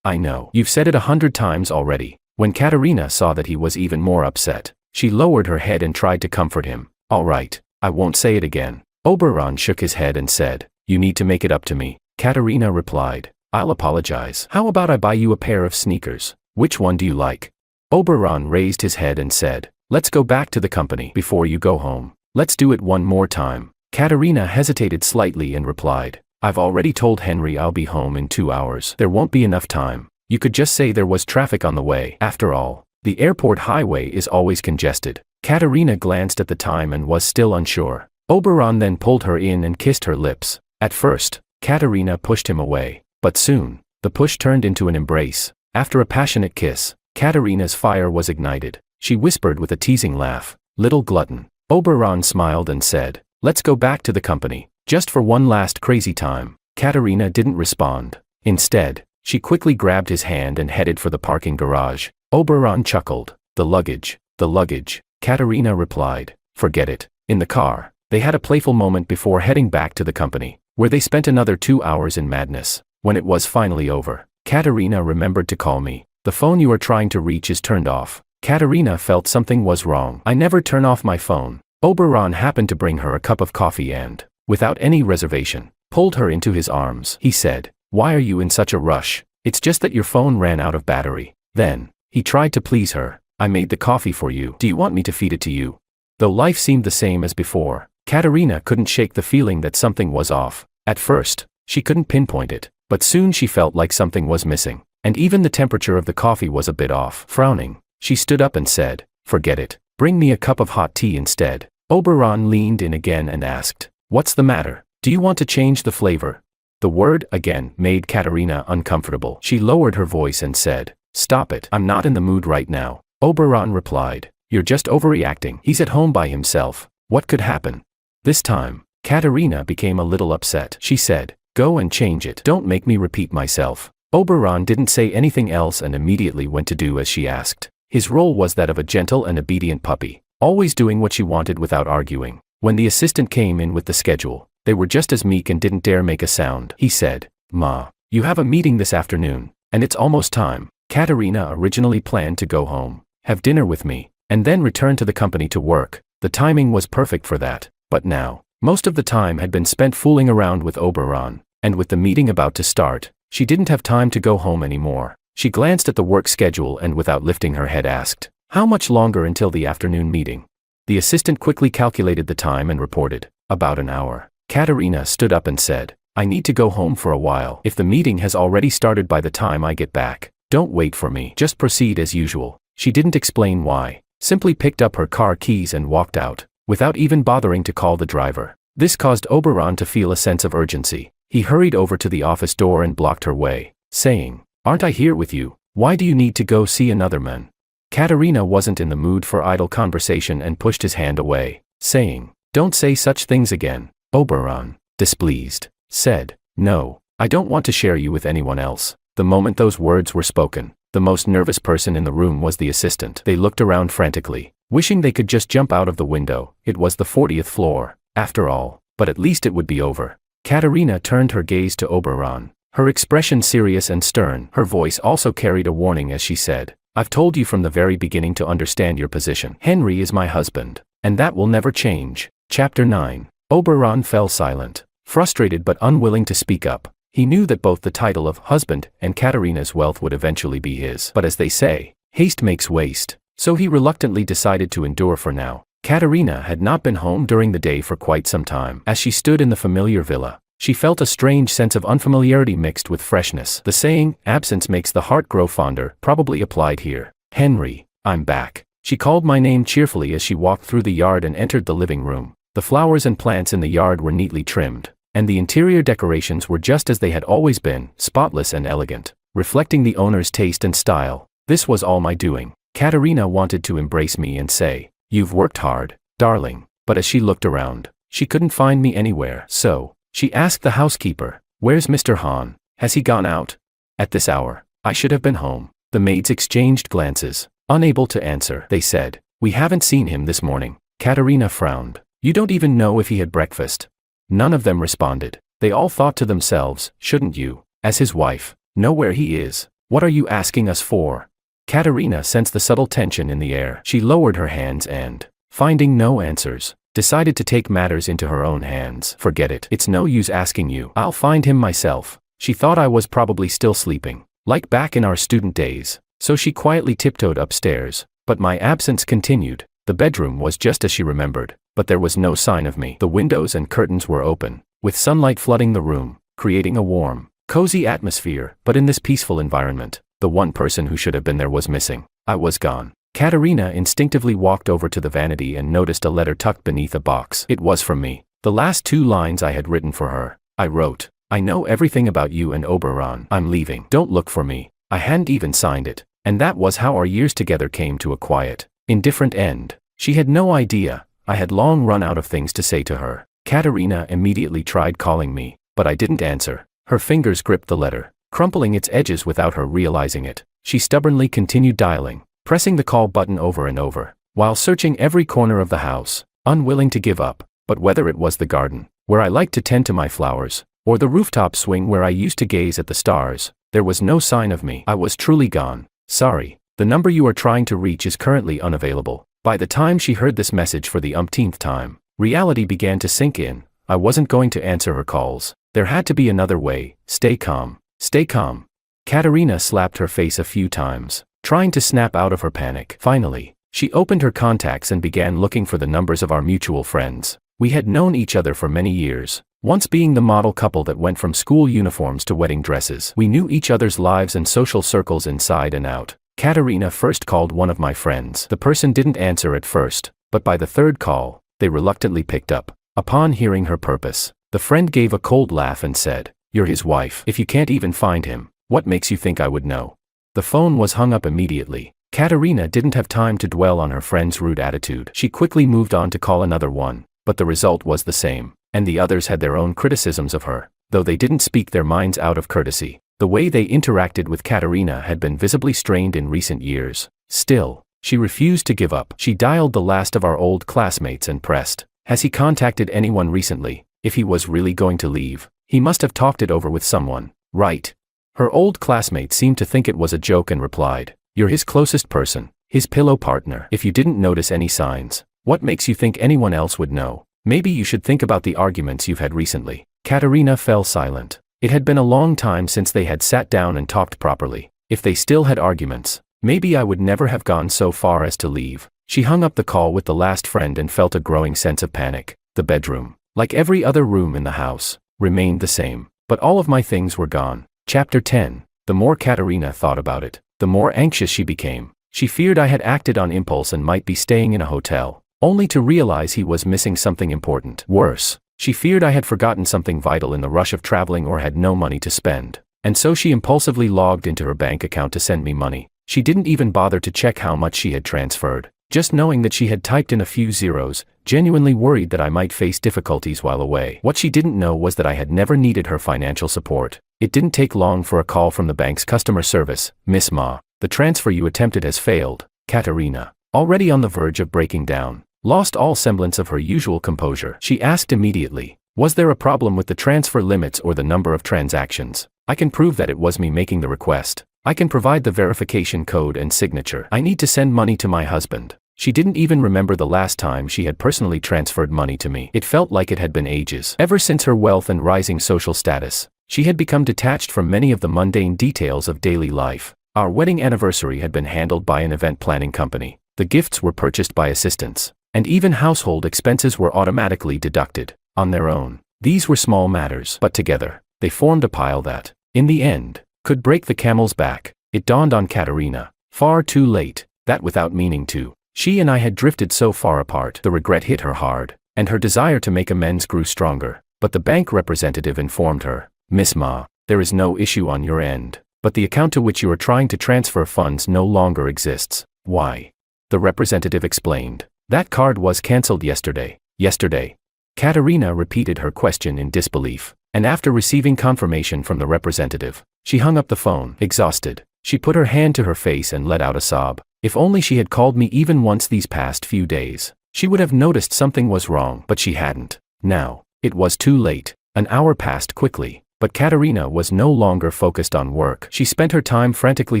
I know. You've said it 100 times already." When Katarina saw that he was even more upset, she lowered her head and tried to comfort him. "All right, I won't say it again." Oberon shook his head and said, "You need to make it up to me." Katarina replied, "I'll apologize. How about I buy you a pair of sneakers? Which one do you like?" Oberon raised his head and said, "Let's go back to the company before you go home. Let's do it one more time." Katarina hesitated slightly and replied, "I've already told Henry I'll be home in 2 hours. There won't be enough time. You could just say there was traffic on the way. After all, the airport highway is always congested." Katarina glanced at the time and was still unsure. Oberon then pulled her in and kissed her lips. At first, Katarina pushed him away, but soon, the push turned into an embrace. After a passionate kiss, Katarina's fire was ignited. She whispered with a teasing laugh, "Little glutton." Oberon smiled and said, "Let's go back to the company, just for one last crazy time." Katarina didn't respond. Instead, she quickly grabbed his hand and headed for the parking garage. Oberon chuckled, The luggage. Katarina replied, "Forget it." In the car, they had a playful moment before heading back to the company, where they spent another 2 hours in madness. When it was finally over, Katarina remembered to call me. "The phone you are trying to reach is turned off." Katarina felt something was wrong. "I never turn off my phone." Oberon happened to bring her a cup of coffee and, without any reservation, pulled her into his arms. He said, "Why are you in such a rush? It's just that your phone ran out of battery." Then, he tried to please her. "I made the coffee for you. Do you want me to feed it to you?" Though life seemed the same as before, Katarina couldn't shake the feeling that something was off. At first, she couldn't pinpoint it, but soon she felt like something was missing, and even the temperature of the coffee was a bit off. Frowning, she stood up and said, "Forget it. Bring me a cup of hot tea instead." Oberon leaned in again and asked, "What's the matter? Do you want to change the flavor?" The word again made Katarina uncomfortable. She lowered her voice and said, "Stop it. I'm not in the mood right now." Oberon replied, "You're just overreacting. He's at home by himself. What could happen?" This time, Katarina became a little upset. She said, "Go and change it. Don't make me repeat myself." Oberon didn't say anything else and immediately went to do as she asked. His role was that of a gentle and obedient puppy, always doing what she wanted without arguing. When the assistant came in with the schedule, they were just as meek and didn't dare make a sound. He said, "Ma, you have a meeting this afternoon, and it's almost time." Katarina originally planned to go home, have dinner with me, and then return to the company to work. The timing was perfect for that, but now, most of the time had been spent fooling around with Oberon, and with the meeting about to start, she didn't have time to go home anymore. She glanced at the work schedule and without lifting her head asked, "How much longer until the afternoon meeting?" The assistant quickly calculated the time and reported, "About an hour." Katarina stood up and said, "I need to go home for a while. If the meeting has already started by the time I get back, don't wait for me. Just proceed as usual." She didn't explain why, simply picked up her car keys and walked out, without even bothering to call the driver. This caused Oberon to feel a sense of urgency. He hurried over to the office door and blocked her way, saying, "Aren't I here with you? Why do you need to go see another man?" Katarina wasn't in the mood for idle conversation and pushed his hand away, saying, "Don't say such things again." Oberon, displeased, said, "No, I don't want to share you with anyone else." The moment those words were spoken, the most nervous person in the room was the assistant. They looked around frantically, wishing they could just jump out of the window. It was the 40th floor, after all, but at least it would be over. Katarina turned her gaze to Oberon, her expression serious and stern. Her voice also carried a warning as she said, "I've told you from the very beginning to understand your position. Henry is my husband, and that will never change." Chapter 9. Oberon fell silent, frustrated but unwilling to speak up. He knew that both the title of husband and Katarina's wealth would eventually be his. But as they say, haste makes waste. So he reluctantly decided to endure for now. Katarina had not been home during the day for quite some time. As she stood in the familiar villa, she felt a strange sense of unfamiliarity mixed with freshness. The saying, absence makes the heart grow fonder, probably applied here. Henry, I'm back. She called my name cheerfully as she walked through the yard and entered the living room. The flowers and plants in the yard were neatly trimmed, and the interior decorations were just as they had always been, spotless and elegant, reflecting the owner's taste and style. This was all my doing. Katarina wanted to embrace me and say, "You've worked hard, darling," but as she looked around, she couldn't find me anywhere. So, she asked the housekeeper, "Where's Mr. Hahn? Has he gone out? At this hour, I should have been home." The maids exchanged glances. Unable to answer, they said, "We haven't seen him this morning." Katarina frowned. "You don't even know if he had breakfast?" None of them responded. They all thought to themselves, "Shouldn't you, as his wife, know where he is? What are you asking us for?" Katarina sensed the subtle tension in the air. She lowered her hands and, finding no answers, decided to take matters into her own hands. "Forget it. It's no use asking you. I'll find him myself." She thought I was probably still sleeping, like back in our student days, so she quietly tiptoed upstairs. But my absence continued. The bedroom was just as she remembered, but there was no sign of me. The windows and curtains were open, with sunlight flooding the room, creating a warm, cozy atmosphere. But in this peaceful environment, the one person who should have been there was missing. I was gone. Katarina instinctively walked over to the vanity and noticed a letter tucked beneath a box. It was from me. The last 2 lines I had written for her. I wrote, "I know everything about you and Oberon. I'm leaving. Don't look for me." I hadn't even signed it. And that was how our years together came to a quiet, indifferent end. She had no idea. I had long run out of things to say to her. Katarina immediately tried calling me, but I didn't answer. Her fingers gripped the letter, crumpling its edges without her realizing it. She stubbornly continued dialing, pressing the call button over and over, while searching every corner of the house, unwilling to give up. But whether it was the garden, where I liked to tend to my flowers, or the rooftop swing where I used to gaze at the stars, there was no sign of me. I was truly gone. "Sorry, the number you are trying to reach is currently unavailable." By the time she heard this message for the umpteenth time, reality began to sink in. I wasn't going to answer her calls. There had to be another way. Stay calm. Stay calm. Katarina slapped her face a few times, trying to snap out of her panic. Finally, she opened her contacts and began looking for the numbers of our mutual friends. We had known each other for many years, once being the model couple that went from school uniforms to wedding dresses. We knew each other's lives and social circles inside and out. Katarina first called one of my friends. The person didn't answer at first, but by the 3rd call, they reluctantly picked up. Upon hearing her purpose, the friend gave a cold laugh and said, "You're his wife. If you can't even find him, what makes you think I would know?" The phone was hung up immediately. Katarina didn't have time to dwell on her friend's rude attitude. She quickly moved on to call another one, but the result was the same, and the others had their own criticisms of her, though they didn't speak their minds out of courtesy. The way they interacted with Katarina had been visibly strained in recent years. Still, she refused to give up. She dialed the last of our old classmates and pressed, "Has he contacted anyone recently? If he was really going to leave, he must have talked it over with someone, right?" Her old classmate seemed to think it was a joke and replied, "You're his closest person, his pillow partner. If you didn't notice any signs, what makes you think anyone else would know? Maybe you should think about the arguments you've had recently." Katarina fell silent. It had been a long time since they had sat down and talked properly. If they still had arguments, maybe I would never have gone so far as to leave. She hung up the call with the last friend and felt a growing sense of panic. The bedroom, like every other room in the house, remained the same, but all of my things were gone. Chapter 10. The more Katarina thought about it, the more anxious she became. She feared I had acted on impulse and might be staying in a hotel, only to realize he was missing something important. Worse, she feared I had forgotten something vital in the rush of traveling or had no money to spend, and so she impulsively logged into her bank account to send me money. She didn't even bother to check how much she had transferred, just knowing that she had typed in a few zeros, genuinely worried that I might face difficulties while away. What she didn't know was that I had never needed her financial support. It didn't take long for a call from the bank's customer service. "Miss Ma, the transfer you attempted has failed." Katarina, already on the verge of breaking down, lost all semblance of her usual composure. She asked immediately, "Was there a problem with the transfer limits or the number of transactions?" "I can prove that it was me making the request. I can provide the verification code and signature. I need to send money to my husband." She didn't even remember the last time she had personally transferred money to me. It felt like it had been ages. Ever since her wealth and rising social status, she had become detached from many of the mundane details of daily life. Our wedding anniversary had been handled by an event planning company. The gifts were purchased by assistants, and even household expenses were automatically deducted. On their own, these were small matters, but together, they formed a pile that, in the end, could break the camel's back. It dawned on Katarina, far too late, that without meaning to, she and I had drifted so far apart. The regret hit her hard, and her desire to make amends grew stronger. But the bank representative informed her, "Miss Ma, there is no issue on your end, but the account to which you are trying to transfer funds no longer exists." "Why?" the representative explained. "That card was cancelled yesterday." "Yesterday?" Katarina repeated her question in disbelief, and after receiving confirmation from the representative, she hung up the phone, exhausted. She put her hand to her face and let out a sob. If only she had called me even once these past few days, she would have noticed something was wrong, but she hadn't. Now, it was too late. An hour passed quickly, but Katarina was no longer focused on work. She spent her time frantically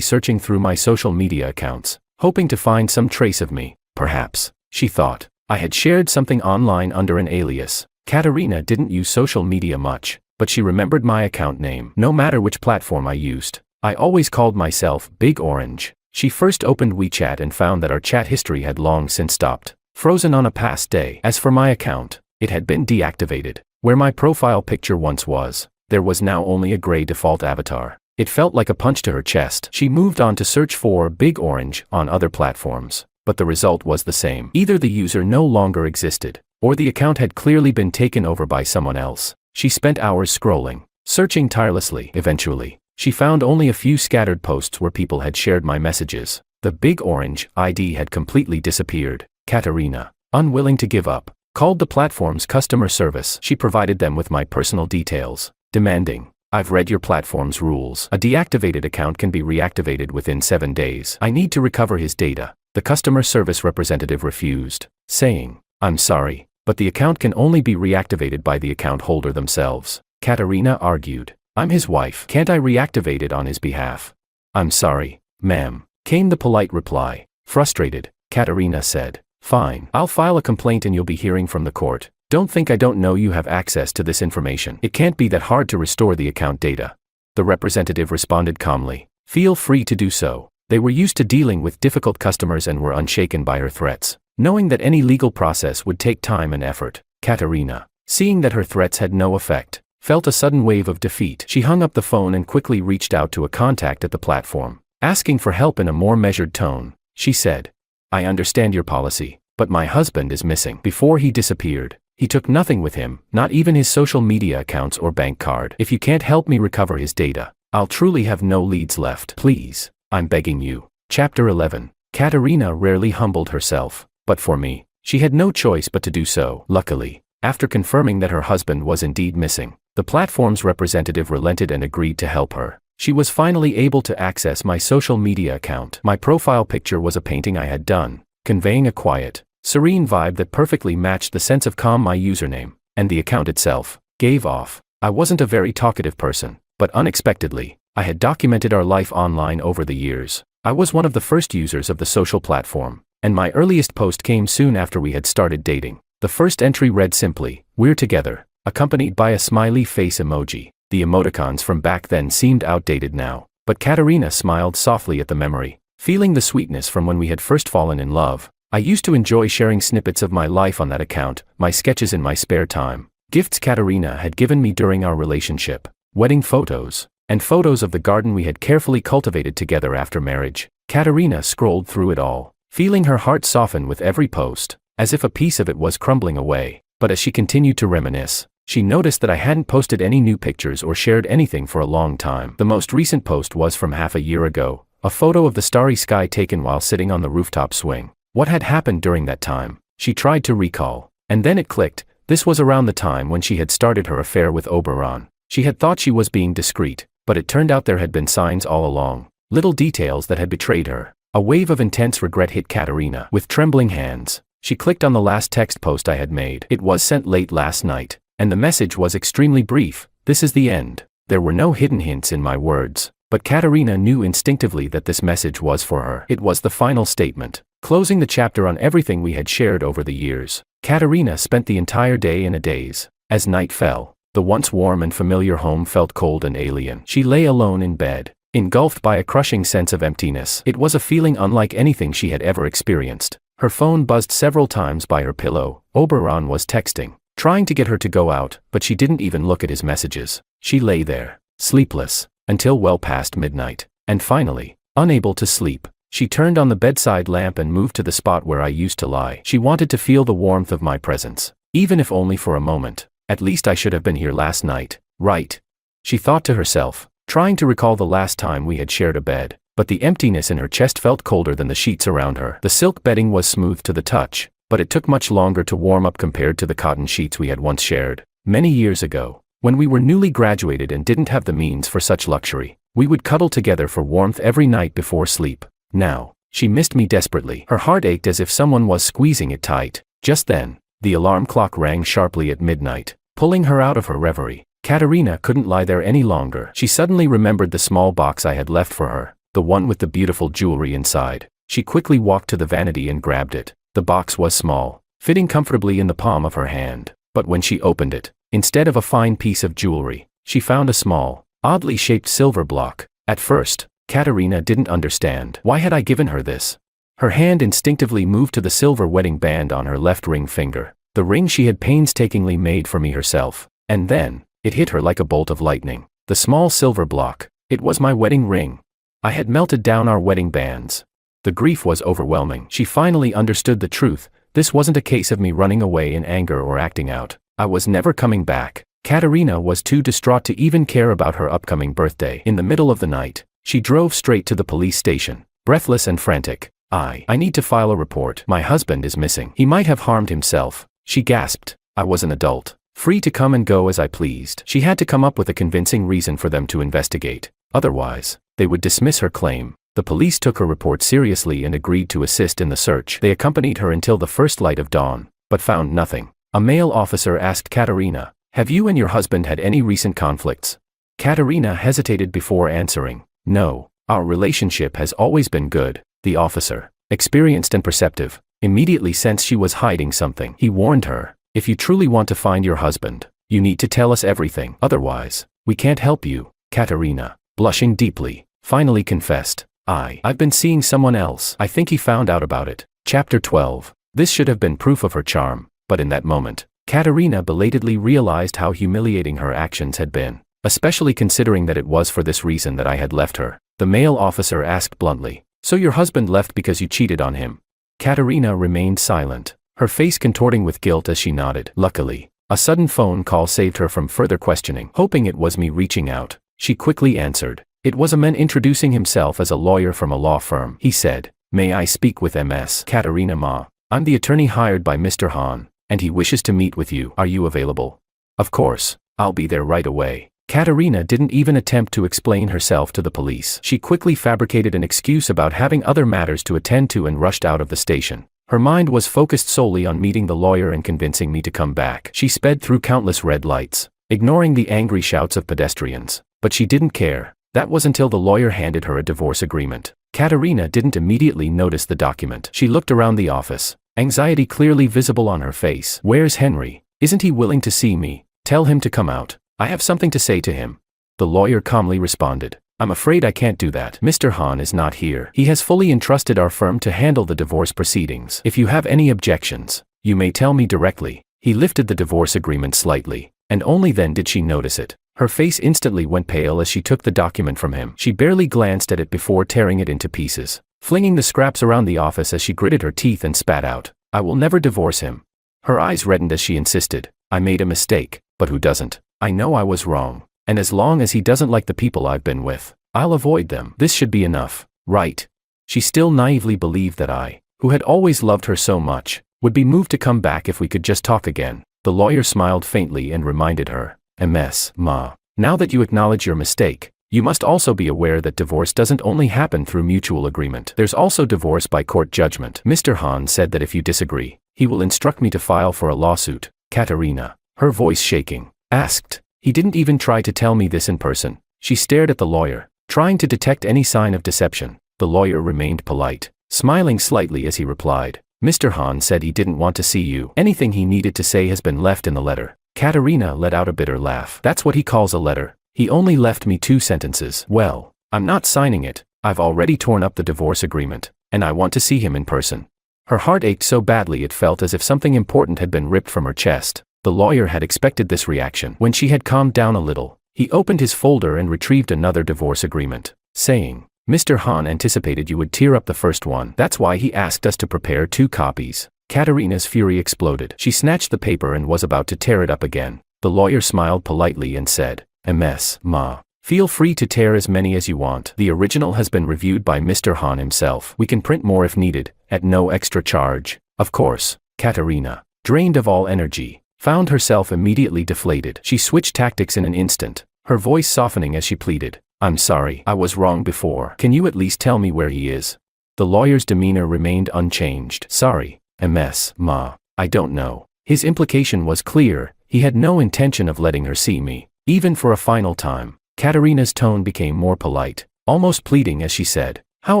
searching through my social media accounts, hoping to find some trace of me. Perhaps, she thought, I had shared something online under an alias. Katarina didn't use social media much, but she remembered my account name. No matter which platform I used, I always called myself Big Orange. She first opened WeChat and found that our chat history had long since stopped, frozen on a past day. As for my account, it had been deactivated. Where my profile picture once was, there was now only a gray default avatar. It felt like a punch to her chest. She moved on to search for Big Orange on other platforms, but the result was the same. Either the user no longer existed, or the account had clearly been taken over by someone else. She spent hours scrolling, searching tirelessly. Eventually, she found only a few scattered posts where people had shared my messages. The Big Orange ID had completely disappeared. Katarina, unwilling to give up, called the platform's customer service. She provided them with my personal details, demanding, "I've read your platform's rules. A deactivated account can be reactivated within 7 days. I need to recover his data." The customer service representative refused, saying, "I'm sorry, but the account can only be reactivated by the account holder themselves." Katarina argued, "I'm his wife. Can't I reactivate it on his behalf?" "I'm sorry, ma'am," came the polite reply. Frustrated, Katarina said, "Fine, I'll file a complaint and you'll be hearing from the court. Don't think I don't know you have access to this information. It can't be that hard to restore the account data." The representative responded calmly, "Feel free to do so." They were used to dealing with difficult customers and were unshaken by her threats, knowing that any legal process would take time and effort. Katarina, seeing that her threats had no effect, felt a sudden wave of defeat. She hung up the phone and quickly reached out to a contact at the platform, asking for help in a more measured tone. She said, "I understand your policy, but my husband is missing. Before he disappeared, he took nothing with him, not even his social media accounts or bank card. If you can't help me recover his data, I'll truly have no leads left. Please, I'm begging you." Chapter 11. Katarina rarely humbled herself, but for me, she had no choice but to do so. Luckily, after confirming that her husband was indeed missing, the platform's representative relented and agreed to help her. She was finally able to access my social media account. My profile picture was a painting I had done, conveying a quiet, serene vibe that perfectly matched the sense of calm my username, and the account itself, gave off. I wasn't a very talkative person, but unexpectedly, I had documented our life online over the years. I was one of the first users of the social platform, and my earliest post came soon after we had started dating. The first entry read simply, "We're together," accompanied by a smiley face emoji. The emoticons from back then seemed outdated now, but Katarina smiled softly at the memory, feeling the sweetness from when we had first fallen in love. I used to enjoy sharing snippets of my life on that account, my sketches in my spare time, gifts Katarina had given me during our relationship, wedding photos, and photos of the garden we had carefully cultivated together after marriage. Katarina scrolled through it all, feeling her heart soften with every post, as if a piece of it was crumbling away. But as she continued to reminisce, she noticed that I hadn't posted any new pictures or shared anything for a long time. The most recent post was from half a year ago, a photo of the starry sky taken while sitting on the rooftop swing. What had happened during that time? She tried to recall, and then it clicked. This was around the time when she had started her affair with Oberon. She had thought she was being discreet, but it turned out there had been signs all along, little details that had betrayed her. A wave of intense regret hit Katarina. With trembling hands, she clicked on the last text post I had made. It was sent late last night, and the message was extremely brief. "This is the end." There were no hidden hints in my words, but Katarina knew instinctively that this message was for her. It was the final statement. Closing the chapter on everything we had shared over the years, Katarina spent the entire day in a daze. As night fell, the once warm and familiar home felt cold and alien. She lay alone in bed, engulfed by a crushing sense of emptiness. It was a feeling unlike anything she had ever experienced. Her phone buzzed several times by her pillow. Oberon was texting, trying to get her to go out, but she didn't even look at his messages. She lay there, sleepless, until well past midnight. And finally, unable to sleep, she turned on the bedside lamp and moved to the spot where I used to lie. She wanted to feel the warmth of my presence, even if only for a moment. At least I should have been here last night, right? She thought to herself, trying to recall the last time we had shared a bed, but the emptiness in her chest felt colder than the sheets around her. The silk bedding was smooth to the touch, but it took much longer to warm up compared to the cotton sheets we had once shared. Many years ago, when we were newly graduated and didn't have the means for such luxury, we would cuddle together for warmth every night before sleep. Now, she missed me desperately. Her heart ached as if someone was squeezing it tight. Just then, the alarm clock rang sharply at midnight, pulling her out of her reverie. Katarina couldn't lie there any longer. She suddenly remembered the small box I had left for her, the one with the beautiful jewelry inside. She quickly walked to the vanity and grabbed it. The box was small, fitting comfortably in the palm of her hand, but when she opened it, instead of a fine piece of jewelry, she found a small, oddly shaped silver block. At first, Katarina didn't understand. Why had I given her this? Her hand instinctively moved to the silver wedding band on her left ring finger, the ring she had painstakingly made for me herself. And then, it hit her like a bolt of lightning. The small silver block, it was my wedding ring. I had melted down our wedding bands. The grief was overwhelming. She finally understood the truth. This wasn't a case of me running away in anger or acting out. I was never coming back. Katarina was too distraught to even care about her upcoming birthday. In the middle of the night, she drove straight to the police station, breathless and frantic. I need to file a report. My husband is missing. He might have harmed himself, she gasped. I was an adult, free to come and go as I pleased. She had to come up with a convincing reason for them to investigate. Otherwise, they would dismiss her claim. The police took her report seriously and agreed to assist in the search. They accompanied her until the first light of dawn, but found nothing. A male officer asked Katarina, "Have you and your husband had any recent conflicts?" Katarina hesitated before answering. "No, our relationship has always been good." The officer, experienced and perceptive, immediately sensed she was hiding something. He warned her, "If you truly want to find your husband, you need to tell us everything. Otherwise, we can't help you." Katarina, blushing deeply, finally confessed, I've been seeing someone else. I think he found out about it." Chapter 12. This should have been proof of her charm, but in that moment, Katarina belatedly realized how humiliating her actions had been, especially considering that it was for this reason that I had left her. The male officer asked bluntly, "So your husband left because you cheated on him?" Katarina remained silent, her face contorting with guilt as she nodded. Luckily, a sudden phone call saved her from further questioning. Hoping it was me reaching out, she quickly answered. It was a man introducing himself as a lawyer from a law firm. He said, "May I speak with Ms. Katarina Ma? I'm the attorney hired by Mr. Han, and he wishes to meet with you. Are you available?" "Of course, I'll be there right away." Katarina didn't even attempt to explain herself to the police. She quickly fabricated an excuse about having other matters to attend to and rushed out of the station. Her mind was focused solely on meeting the lawyer and convincing me to come back. She sped through countless red lights, ignoring the angry shouts of pedestrians. But she didn't care. That was until the lawyer handed her a divorce agreement. Katarina didn't immediately notice the document. She looked around the office, anxiety clearly visible on her face. "Where's Henry? Isn't he willing to see me? Tell him to come out. I have something to say to him." The lawyer calmly responded, "I'm afraid I can't do that. Mr. Han is not here. He has fully entrusted our firm to handle the divorce proceedings. If you have any objections, you may tell me directly." He lifted the divorce agreement slightly, and only then did she notice it. Her face instantly went pale as she took the document from him. She barely glanced at it before tearing it into pieces, flinging the scraps around the office as she gritted her teeth and spat out, "I will never divorce him." Her eyes reddened as she insisted, "I made a mistake, but who doesn't? I know I was wrong, and as long as he doesn't like the people I've been with, I'll avoid them. This should be enough, right?" She still naively believed that I, who had always loved her so much, would be moved to come back if we could just talk again. The lawyer smiled faintly and reminded her, "Ms. Ma, now that you acknowledge your mistake, you must also be aware that divorce doesn't only happen through mutual agreement. There's also divorce by court judgment. Mr. Han said that if you disagree, he will instruct me to file for a lawsuit." Katarina, her voice shaking, asked, "He didn't even try to tell me this in person." She stared at the lawyer, trying to detect any sign of deception. The lawyer remained polite. smiling slightly as he replied. Mr. Han said he didn't want to see you. Anything he needed to say has been left in the letter. Katarina let out a bitter laugh. That's what he calls a letter. He only left me 2 sentences. Well, I'm not signing it. I've already torn up the divorce agreement, and I want to see him in person. Her heart ached so badly it felt as if something important had been ripped from her chest. The lawyer had expected this reaction. When she had calmed down a little, he opened his folder and retrieved another divorce agreement, saying, Mr. Han anticipated you would tear up the first one. That's why he asked us to prepare 2 copies. Katarina's fury exploded. She snatched the paper and was about to tear it up again. The lawyer smiled politely and said, MS, Ma. Feel free to tear as many as you want. The original has been reviewed by Mr. Han himself. We can print more if needed, at no extra charge. Of course. Katarina, drained of all energy, found herself immediately deflated. She switched tactics in an instant, her voice softening as she pleaded. I'm sorry, I was wrong before. Can you at least tell me where he is? The lawyer's demeanor remained unchanged. Sorry, MS, Ma. I don't know. His implication was clear. He had no intention of letting her see me, even for a final time. Katarina's tone became more polite, almost pleading as she said, how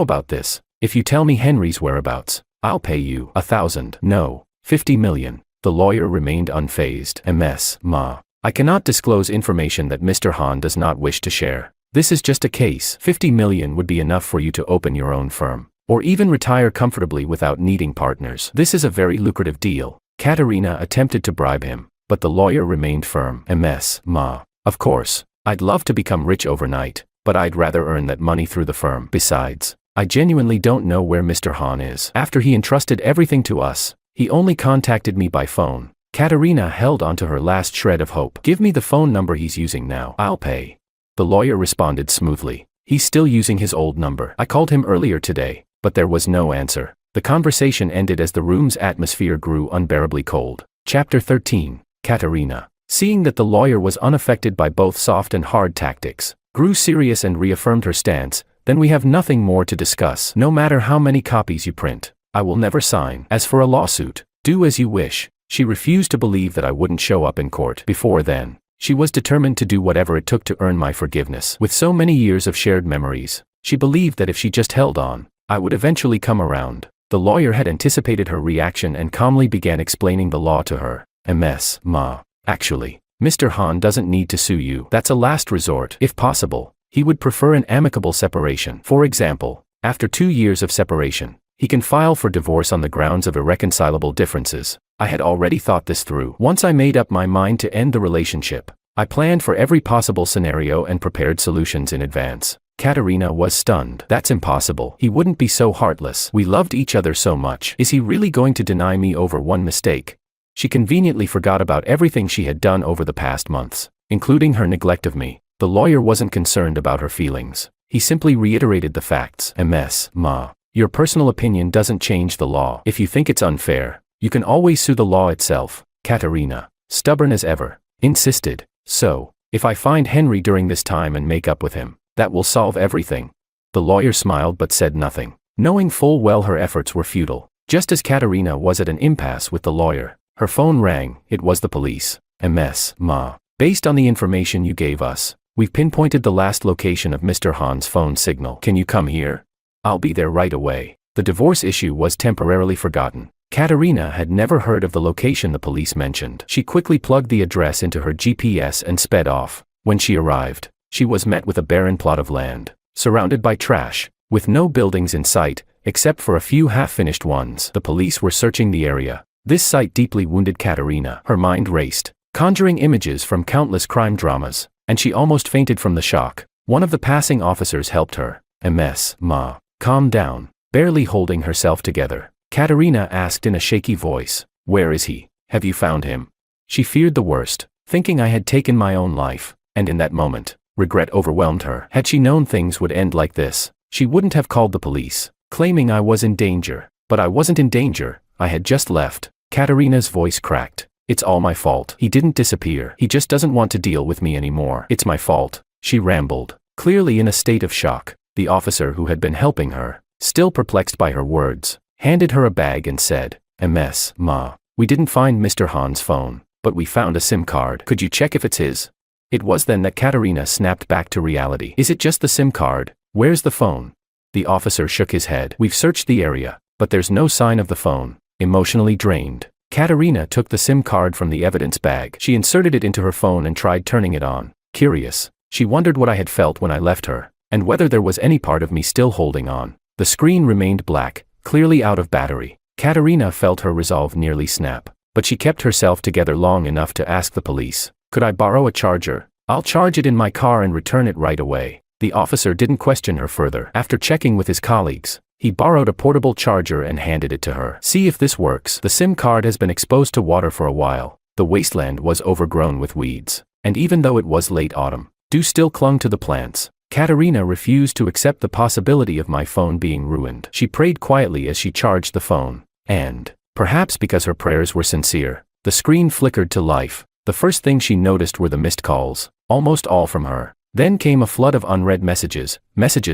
about this? If you tell me Henry's whereabouts, I'll pay you 1,000. No, 50 million. The lawyer remained unfazed. MS, Ma. I cannot disclose information that Mr. Han does not wish to share. This is just a case. 50 million would be enough for you to open your own firm, or even retire comfortably without needing partners. This is a very lucrative deal. Katarina attempted to bribe him, but the lawyer remained firm. MS, Ma. Of course, I'd love to become rich overnight, but I'd rather earn that money through the firm. Besides, I genuinely don't know where Mr. Han is. After he entrusted everything to us, he only contacted me by phone. Katarina held onto her last shred of hope. Give me the phone number he's using now. I'll pay. The lawyer responded smoothly. He's still using his old number. I called him earlier today, but there was no answer. The conversation ended as the room's atmosphere grew unbearably cold. Chapter 13. Katarina, seeing that the lawyer was unaffected by both soft and hard tactics, grew serious and reaffirmed her stance. Then we have nothing more to discuss. No matter how many copies you print, I will never sign. As for a lawsuit, do as you wish. She refused to believe that I wouldn't show up in court before then. She was determined to do whatever it took to earn my forgiveness. With so many years of shared memories, she believed that if she just held on, I would eventually come around. The lawyer had anticipated her reaction and calmly began explaining the law to her. MS, Ma. Actually, Mr. Han doesn't need to sue you. That's a last resort. If possible, he would prefer an amicable separation. For example, after 2 years of separation, he can file for divorce on the grounds of irreconcilable differences. I had already thought this through. Once I made up my mind to end the relationship, I planned for every possible scenario and prepared solutions in advance. Katarina was stunned. That's impossible. He wouldn't be so heartless. We loved each other so much. Is he really going to deny me over one mistake? She conveniently forgot about everything she had done over the past months, including her neglect of me. The lawyer wasn't concerned about her feelings. He simply reiterated the facts. MS, Ma. Your personal opinion doesn't change the law. If you think it's unfair, you can always sue the law itself. Katarina, stubborn as ever, insisted. So, if I find Henry during this time and make up with him, that will solve everything. The lawyer smiled but said nothing, knowing full well her efforts were futile. Just as Katarina was at an impasse with the lawyer, her phone rang. It was the police. MS, Ma. Based on the information you gave us, we've pinpointed the last location of Mr. Han's phone signal. Can you come here? I'll be there right away. The divorce issue was temporarily forgotten. Katarina had never heard of the location the police mentioned. She quickly plugged the address into her GPS and sped off. When she arrived, she was met with a barren plot of land, surrounded by trash, with no buildings in sight, except for a few half-finished ones. The police were searching the area. This sight deeply wounded Katarina. Her mind raced, conjuring images from countless crime dramas, and she almost fainted from the shock. One of the passing officers helped her. MS, Ma. Calm down. Barely holding herself together, Katarina asked in a shaky voice, where is he? Have you found him? She feared the worst, thinking I had taken my own life, and in that moment, regret overwhelmed her. Had she known things would end like this, she wouldn't have called the police, claiming I was in danger. But I wasn't in danger, I had just left. Katarina's voice cracked. It's all my fault. He didn't disappear. He just doesn't want to deal with me anymore. It's my fault, she rambled, clearly in a state of shock. The officer who had been helping her, still perplexed by her words, handed her a bag and said, MS, Ma. We didn't find Mr. Han's phone, but we found a SIM card. Could you check if it's his? It was then that Katarina snapped back to reality. Is it just the SIM card? Where's the phone? The officer shook his head. We've searched the area, but there's no sign of the phone. Emotionally drained, Katarina took the SIM card from the evidence bag. She inserted it into her phone and tried turning it on. Curious, she wondered what I had felt when I left her, and whether there was any part of me still holding on. The screen remained black, clearly out of battery. Katarina felt her resolve nearly snap, but she kept herself together long enough to ask the police, "Could I borrow a charger? I'll charge it in my car and return it right away." The officer didn't question her further. After checking with his colleagues, he borrowed a portable charger and handed it to her. "See if this works." The SIM card has been exposed to water for a while. The wasteland was overgrown with weeds, and even though it was late autumn, dew still clung to the plants. Katarina refused to accept the possibility of my phone being ruined. She prayed quietly as she charged the phone, and, perhaps because her prayers were sincere, the screen flickered to life. The first thing she noticed were the missed calls, almost all from her. Then came a flood of unread messages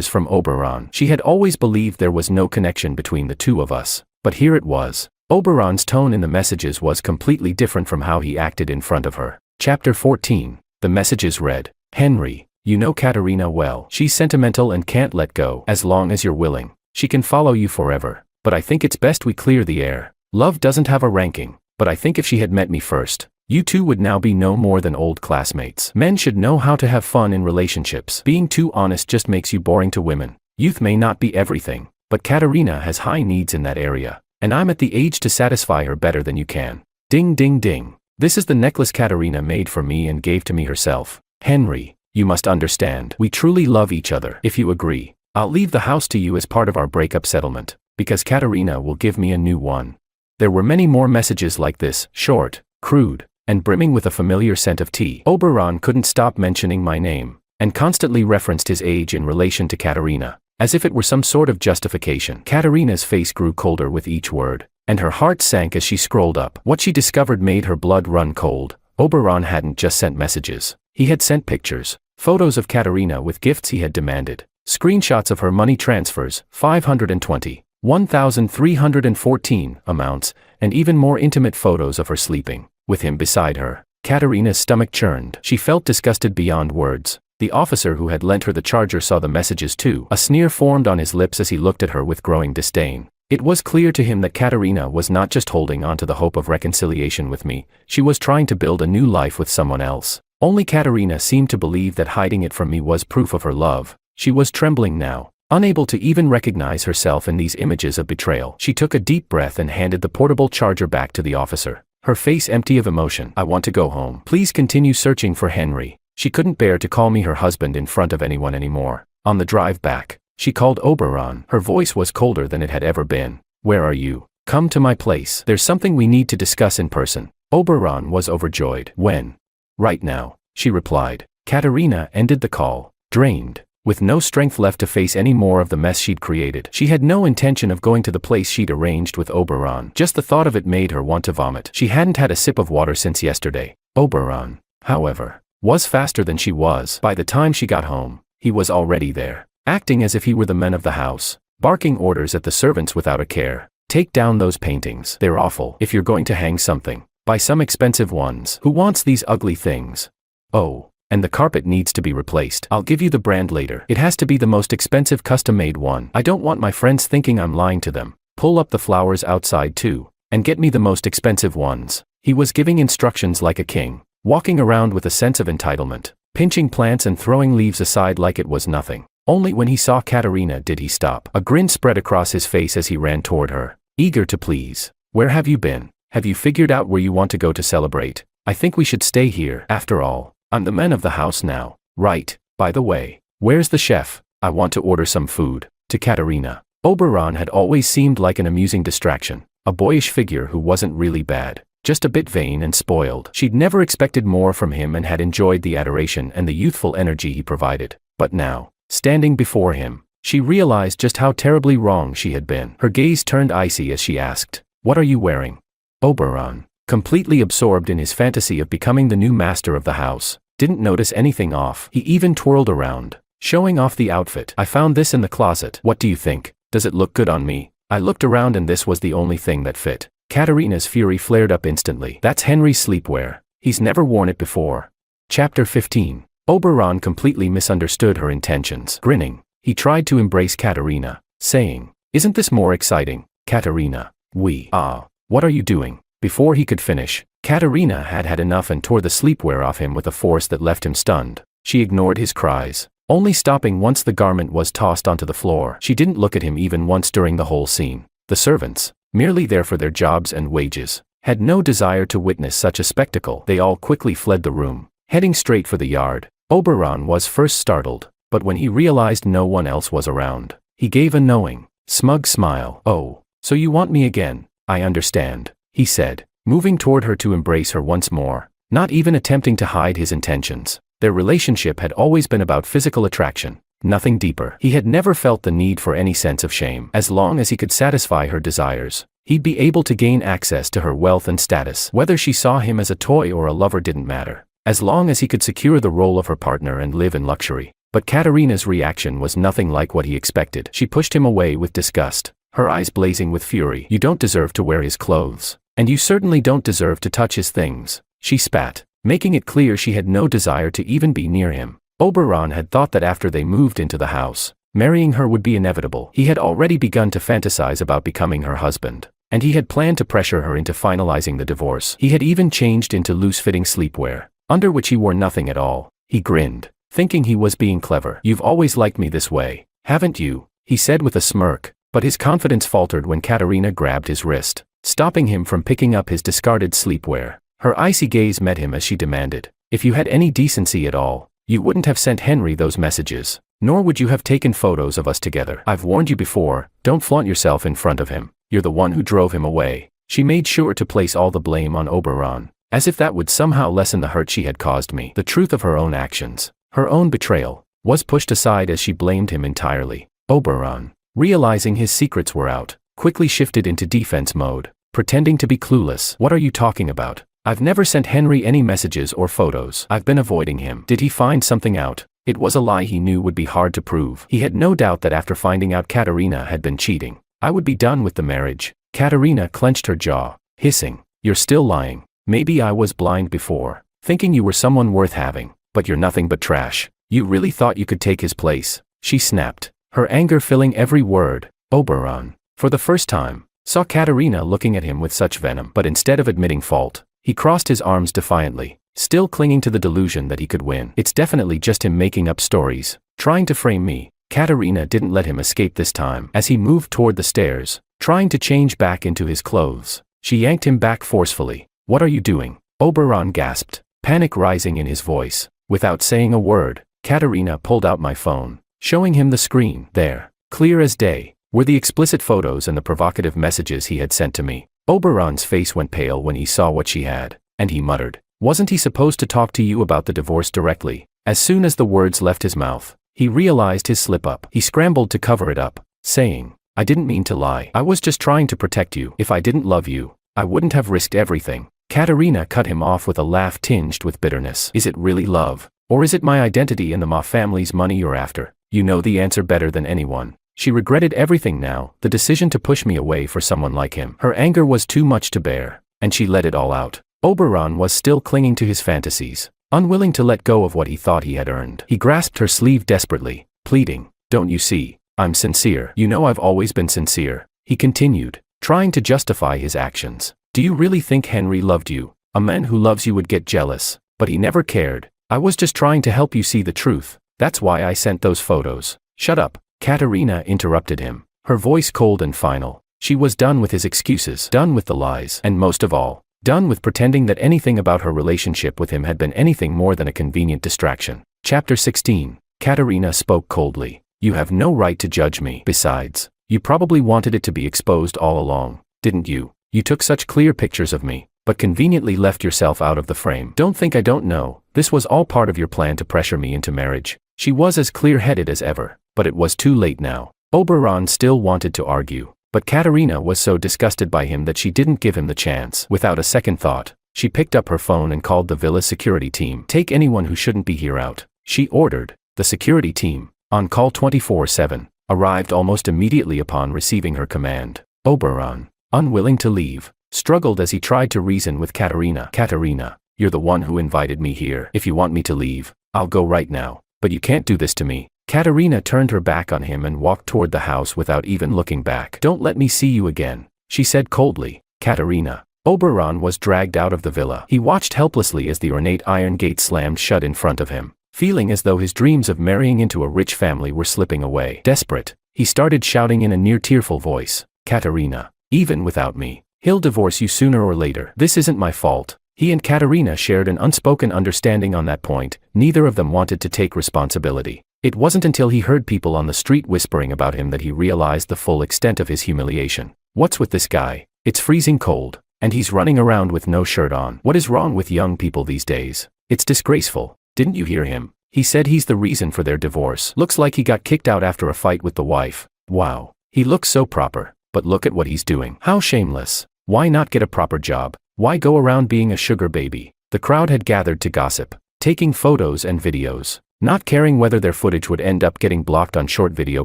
from Oberon. She had always believed there was no connection between the two of us, but here it was. Oberon's tone in the messages was completely different from how he acted in front of her. Chapter 14. The messages read, "Henry, you know Katarina well. She's sentimental and can't let go. As long as you're willing, she can follow you forever. But I think it's best we clear the air. Love doesn't have a ranking, but I think if she had met me first, you two would now be no more than old classmates. Men should know how to have fun in relationships. Being too honest just makes you boring to women. Youth may not be everything, but Katarina has high needs in that area, and I'm at the age to satisfy her better than you can. Ding ding ding. This is the necklace Katarina made for me and gave to me herself. Henry, you must understand. We truly love each other. If you agree, I'll leave the house to you as part of our breakup settlement, because Katarina will give me a new one." There were many more messages like this, short, crude, and brimming with a familiar scent of tea. Oberon couldn't stop mentioning my name, and constantly referenced his age in relation to Katarina, as if it were some sort of justification. Katarina's face grew colder with each word, and her heart sank as she scrolled up. What she discovered made her blood run cold. Oberon hadn't just sent messages. He had sent pictures, photos of Katarina with gifts he had demanded, screenshots of her money transfers, 520, 1,314 amounts, and even more intimate photos of her sleeping with him beside her. Katarina's stomach churned. She felt disgusted beyond words. The officer who had lent her the charger saw the messages too. A sneer formed on his lips as he looked at her with growing disdain. It was clear to him that Katarina was not just holding on to the hope of reconciliation with me, she was trying to build a new life with someone else. Only Katarina seemed to believe that hiding it from me was proof of her love. She was trembling now, unable to even recognize herself in these images of betrayal. She took a deep breath and handed the portable charger back to the officer, her face empty of emotion. "I want to go home. Please continue searching for Henry." She couldn't bear to call me her husband in front of anyone anymore. On the drive back, she called Oberon. Her voice was colder than it had ever been. "Where are you? Come to my place. There's something we need to discuss in person." Oberon was overjoyed. "When?" "Right now," she replied. Katarina ended the call, drained, with no strength left to face any more of the mess she'd created. She had no intention of going to the place she'd arranged with Oberon. Just the thought of it made her want to vomit. She hadn't had a sip of water since yesterday. Oberon, however, was faster than she was. By the time she got home, he was already there, acting as if he were the man of the house, barking orders at the servants without a care. "Take down those paintings. They're awful. If you're going to hang something, buy some expensive ones. Who wants these ugly things? Oh, and the carpet needs to be replaced. I'll give you the brand later. It has to be the most expensive custom-made one. I don't want my friends thinking I'm lying to them. Pull up the flowers outside too, and get me the most expensive ones." He was giving instructions like a king, walking around with a sense of entitlement, pinching plants and throwing leaves aside like it was nothing. Only when he saw Katarina did he stop. A grin spread across his face as he ran toward her, eager to please. "Where have you been? Have you figured out where you want to go to celebrate? I think we should stay here. After all, I'm the man of the house now, right? By the way, where's the chef? I want to order some food." To Katarina, Oberon had always seemed like an amusing distraction, a boyish figure who wasn't really bad, just a bit vain and spoiled. She'd never expected more from him and had enjoyed the adoration and the youthful energy he provided. But now, standing before him, she realized just how terribly wrong she had been. Her gaze turned icy as she asked, "What are you wearing?" Oberon, completely absorbed in his fantasy of becoming the new master of the house, didn't notice anything off. He even twirled around, showing off the outfit. "I found this in the closet. What do you think? Does it look good on me?" I looked around and this was the only thing that fit. Katarina's fury flared up instantly. "That's Henry's sleepwear. He's never worn it before." Chapter 15. Oberon completely misunderstood her intentions. Grinning, He tried to embrace Katarina, saying, "Isn't this more exciting, Katarina? What are you doing?" Before he could finish, Katarina had had enough and tore the sleepwear off him with a force that left him stunned. She ignored his cries, only stopping once the garment was tossed onto the floor. She didn't look at him even once during the whole scene. The servants, merely there for their jobs and wages, had no desire to witness such a spectacle. They all quickly fled the room, heading straight for the yard. Oberon was first startled, but when he realized no one else was around, he gave a knowing, smug smile. "Oh, so you want me again? I understand," he said, moving toward her to embrace her once more, not even attempting to hide his intentions. Their relationship had always been about physical attraction, nothing deeper. He had never felt the need for any sense of shame. As long as he could satisfy her desires, he'd be able to gain access to her wealth and status. Whether she saw him as a toy or a lover didn't matter, as long as he could secure the role of her partner and live in luxury. But Katarina's reaction was nothing like what he expected. She pushed him away with disgust, her eyes blazing with fury. "You don't deserve to wear his clothes, and you certainly don't deserve to touch his things," she spat, making it clear she had no desire to even be near him. Oberon had thought that after they moved into the house, marrying her would be inevitable. He had already begun to fantasize about becoming her husband, and he had planned to pressure her into finalizing the divorce. He had even changed into loose-fitting sleepwear, under which he wore nothing at all. He grinned, thinking he was being clever. "You've always liked me this way, haven't you?" he said with a smirk, but his confidence faltered when Katarina grabbed his wrist, stopping him from picking up his discarded sleepwear. Her icy gaze met him as she demanded, "If you had any decency at all, you wouldn't have sent Henry those messages, nor would you have taken photos of us together. I've warned you before, don't flaunt yourself in front of him. You're the one who drove him away." She made sure to place all the blame on Oberon, as if that would somehow lessen the hurt she had caused me. The truth of her own actions, her own betrayal, was pushed aside as she blamed him entirely. Oberon, realizing his secrets were out, quickly shifted into defense mode, pretending to be clueless. "What are you talking about? I've never sent Henry any messages or photos. I've been avoiding him." Did he find something out? It was a lie he knew would be hard to prove. He had no doubt that after finding out Katarina had been cheating, I would be done with the marriage. Katarina clenched her jaw, hissing, "You're still lying. Maybe I was blind before, thinking you were someone worth having, but you're nothing but trash. You really thought you could take his place," she snapped, her anger filling every word. Oberon, for the first time, saw Katarina looking at him with such venom. But instead of admitting fault, he crossed his arms defiantly, still clinging to the delusion that he could win. "It's definitely just him making up stories, trying to frame me." Katarina didn't let him escape this time. As he moved toward the stairs, trying to change back into his clothes, she yanked him back forcefully. "What are you doing?" Oberon gasped, panic rising in his voice. Without saying a word, Katarina pulled out my phone, showing him the screen. There, clear as day, were the explicit photos and the provocative messages he had sent to me. Oberon's face went pale when he saw what she had, and he muttered, "Wasn't he supposed to talk to you about the divorce directly?" As soon as the words left his mouth, he realized his slip-up. He scrambled to cover it up, saying, "I didn't mean to lie. I was just trying to protect you. If I didn't love you, I wouldn't have risked everything." Katarina cut him off with a laugh tinged with bitterness. "Is it really love? Or is it my identity and the Ma family's money you're after? You know the answer better than anyone." She regretted everything now, the decision to push me away for someone like him. Her anger was too much to bear, and she let it all out. Oberon was still clinging to his fantasies, unwilling to let go of what he thought he had earned. He grasped her sleeve desperately, pleading, "Don't you see? I'm sincere. You know I've always been sincere," he continued, trying to justify his actions. "Do you really think Henry loved you? A man who loves you would get jealous, but he never cared. I was just trying to help you see the truth. That's why I sent those photos." "Shut up," Katarina interrupted him, her voice cold and final. She was done with his excuses, done with the lies, and most of all, done with pretending that anything about her relationship with him had been anything more than a convenient distraction. Chapter 16. Katarina spoke coldly. "You have no right to judge me. Besides, you probably wanted it to be exposed all along, didn't you? You took such clear pictures of me, but conveniently left yourself out of the frame. Don't think I don't know. This was all part of your plan to pressure me into marriage." She was as clear-headed as ever, but it was too late now. Oberon still wanted to argue, but Katarina was so disgusted by him that she didn't give him the chance. Without a second thought, she picked up her phone and called the villa's security team. "Take anyone who shouldn't be here out," she ordered. The security team, on call 24/7, arrived almost immediately upon receiving her command. Oberon, unwilling to leave, struggled as he tried to reason with Katarina. "Katarina, you're the one who invited me here. If you want me to leave, I'll go right now. But you can't do this to me." Katarina turned her back on him and walked toward the house without even looking back. "Don't let me see you again," she said coldly. Katarina. Oberon was dragged out of the villa. He watched helplessly as the ornate iron gate slammed shut in front of him, feeling as though his dreams of marrying into a rich family were slipping away. Desperate, he started shouting in a near-tearful voice, "Katarina, even without me, he'll divorce you sooner or later. This isn't my fault." He and Katarina shared an unspoken understanding on that point. Neither of them wanted to take responsibility. It wasn't until he heard people on the street whispering about him that he realized the full extent of his humiliation. What's with this guy? It's freezing cold, and he's running around with no shirt on. What is wrong with young people these days? It's disgraceful. Didn't you hear him? He said he's the reason for their divorce. Looks like he got kicked out after a fight with the wife. Wow. He looks so proper, but look at what he's doing. How shameless. Why not get a proper job? Why go around being a sugar baby? The crowd had gathered to gossip, taking photos and videos, not caring whether their footage would end up getting blocked on short video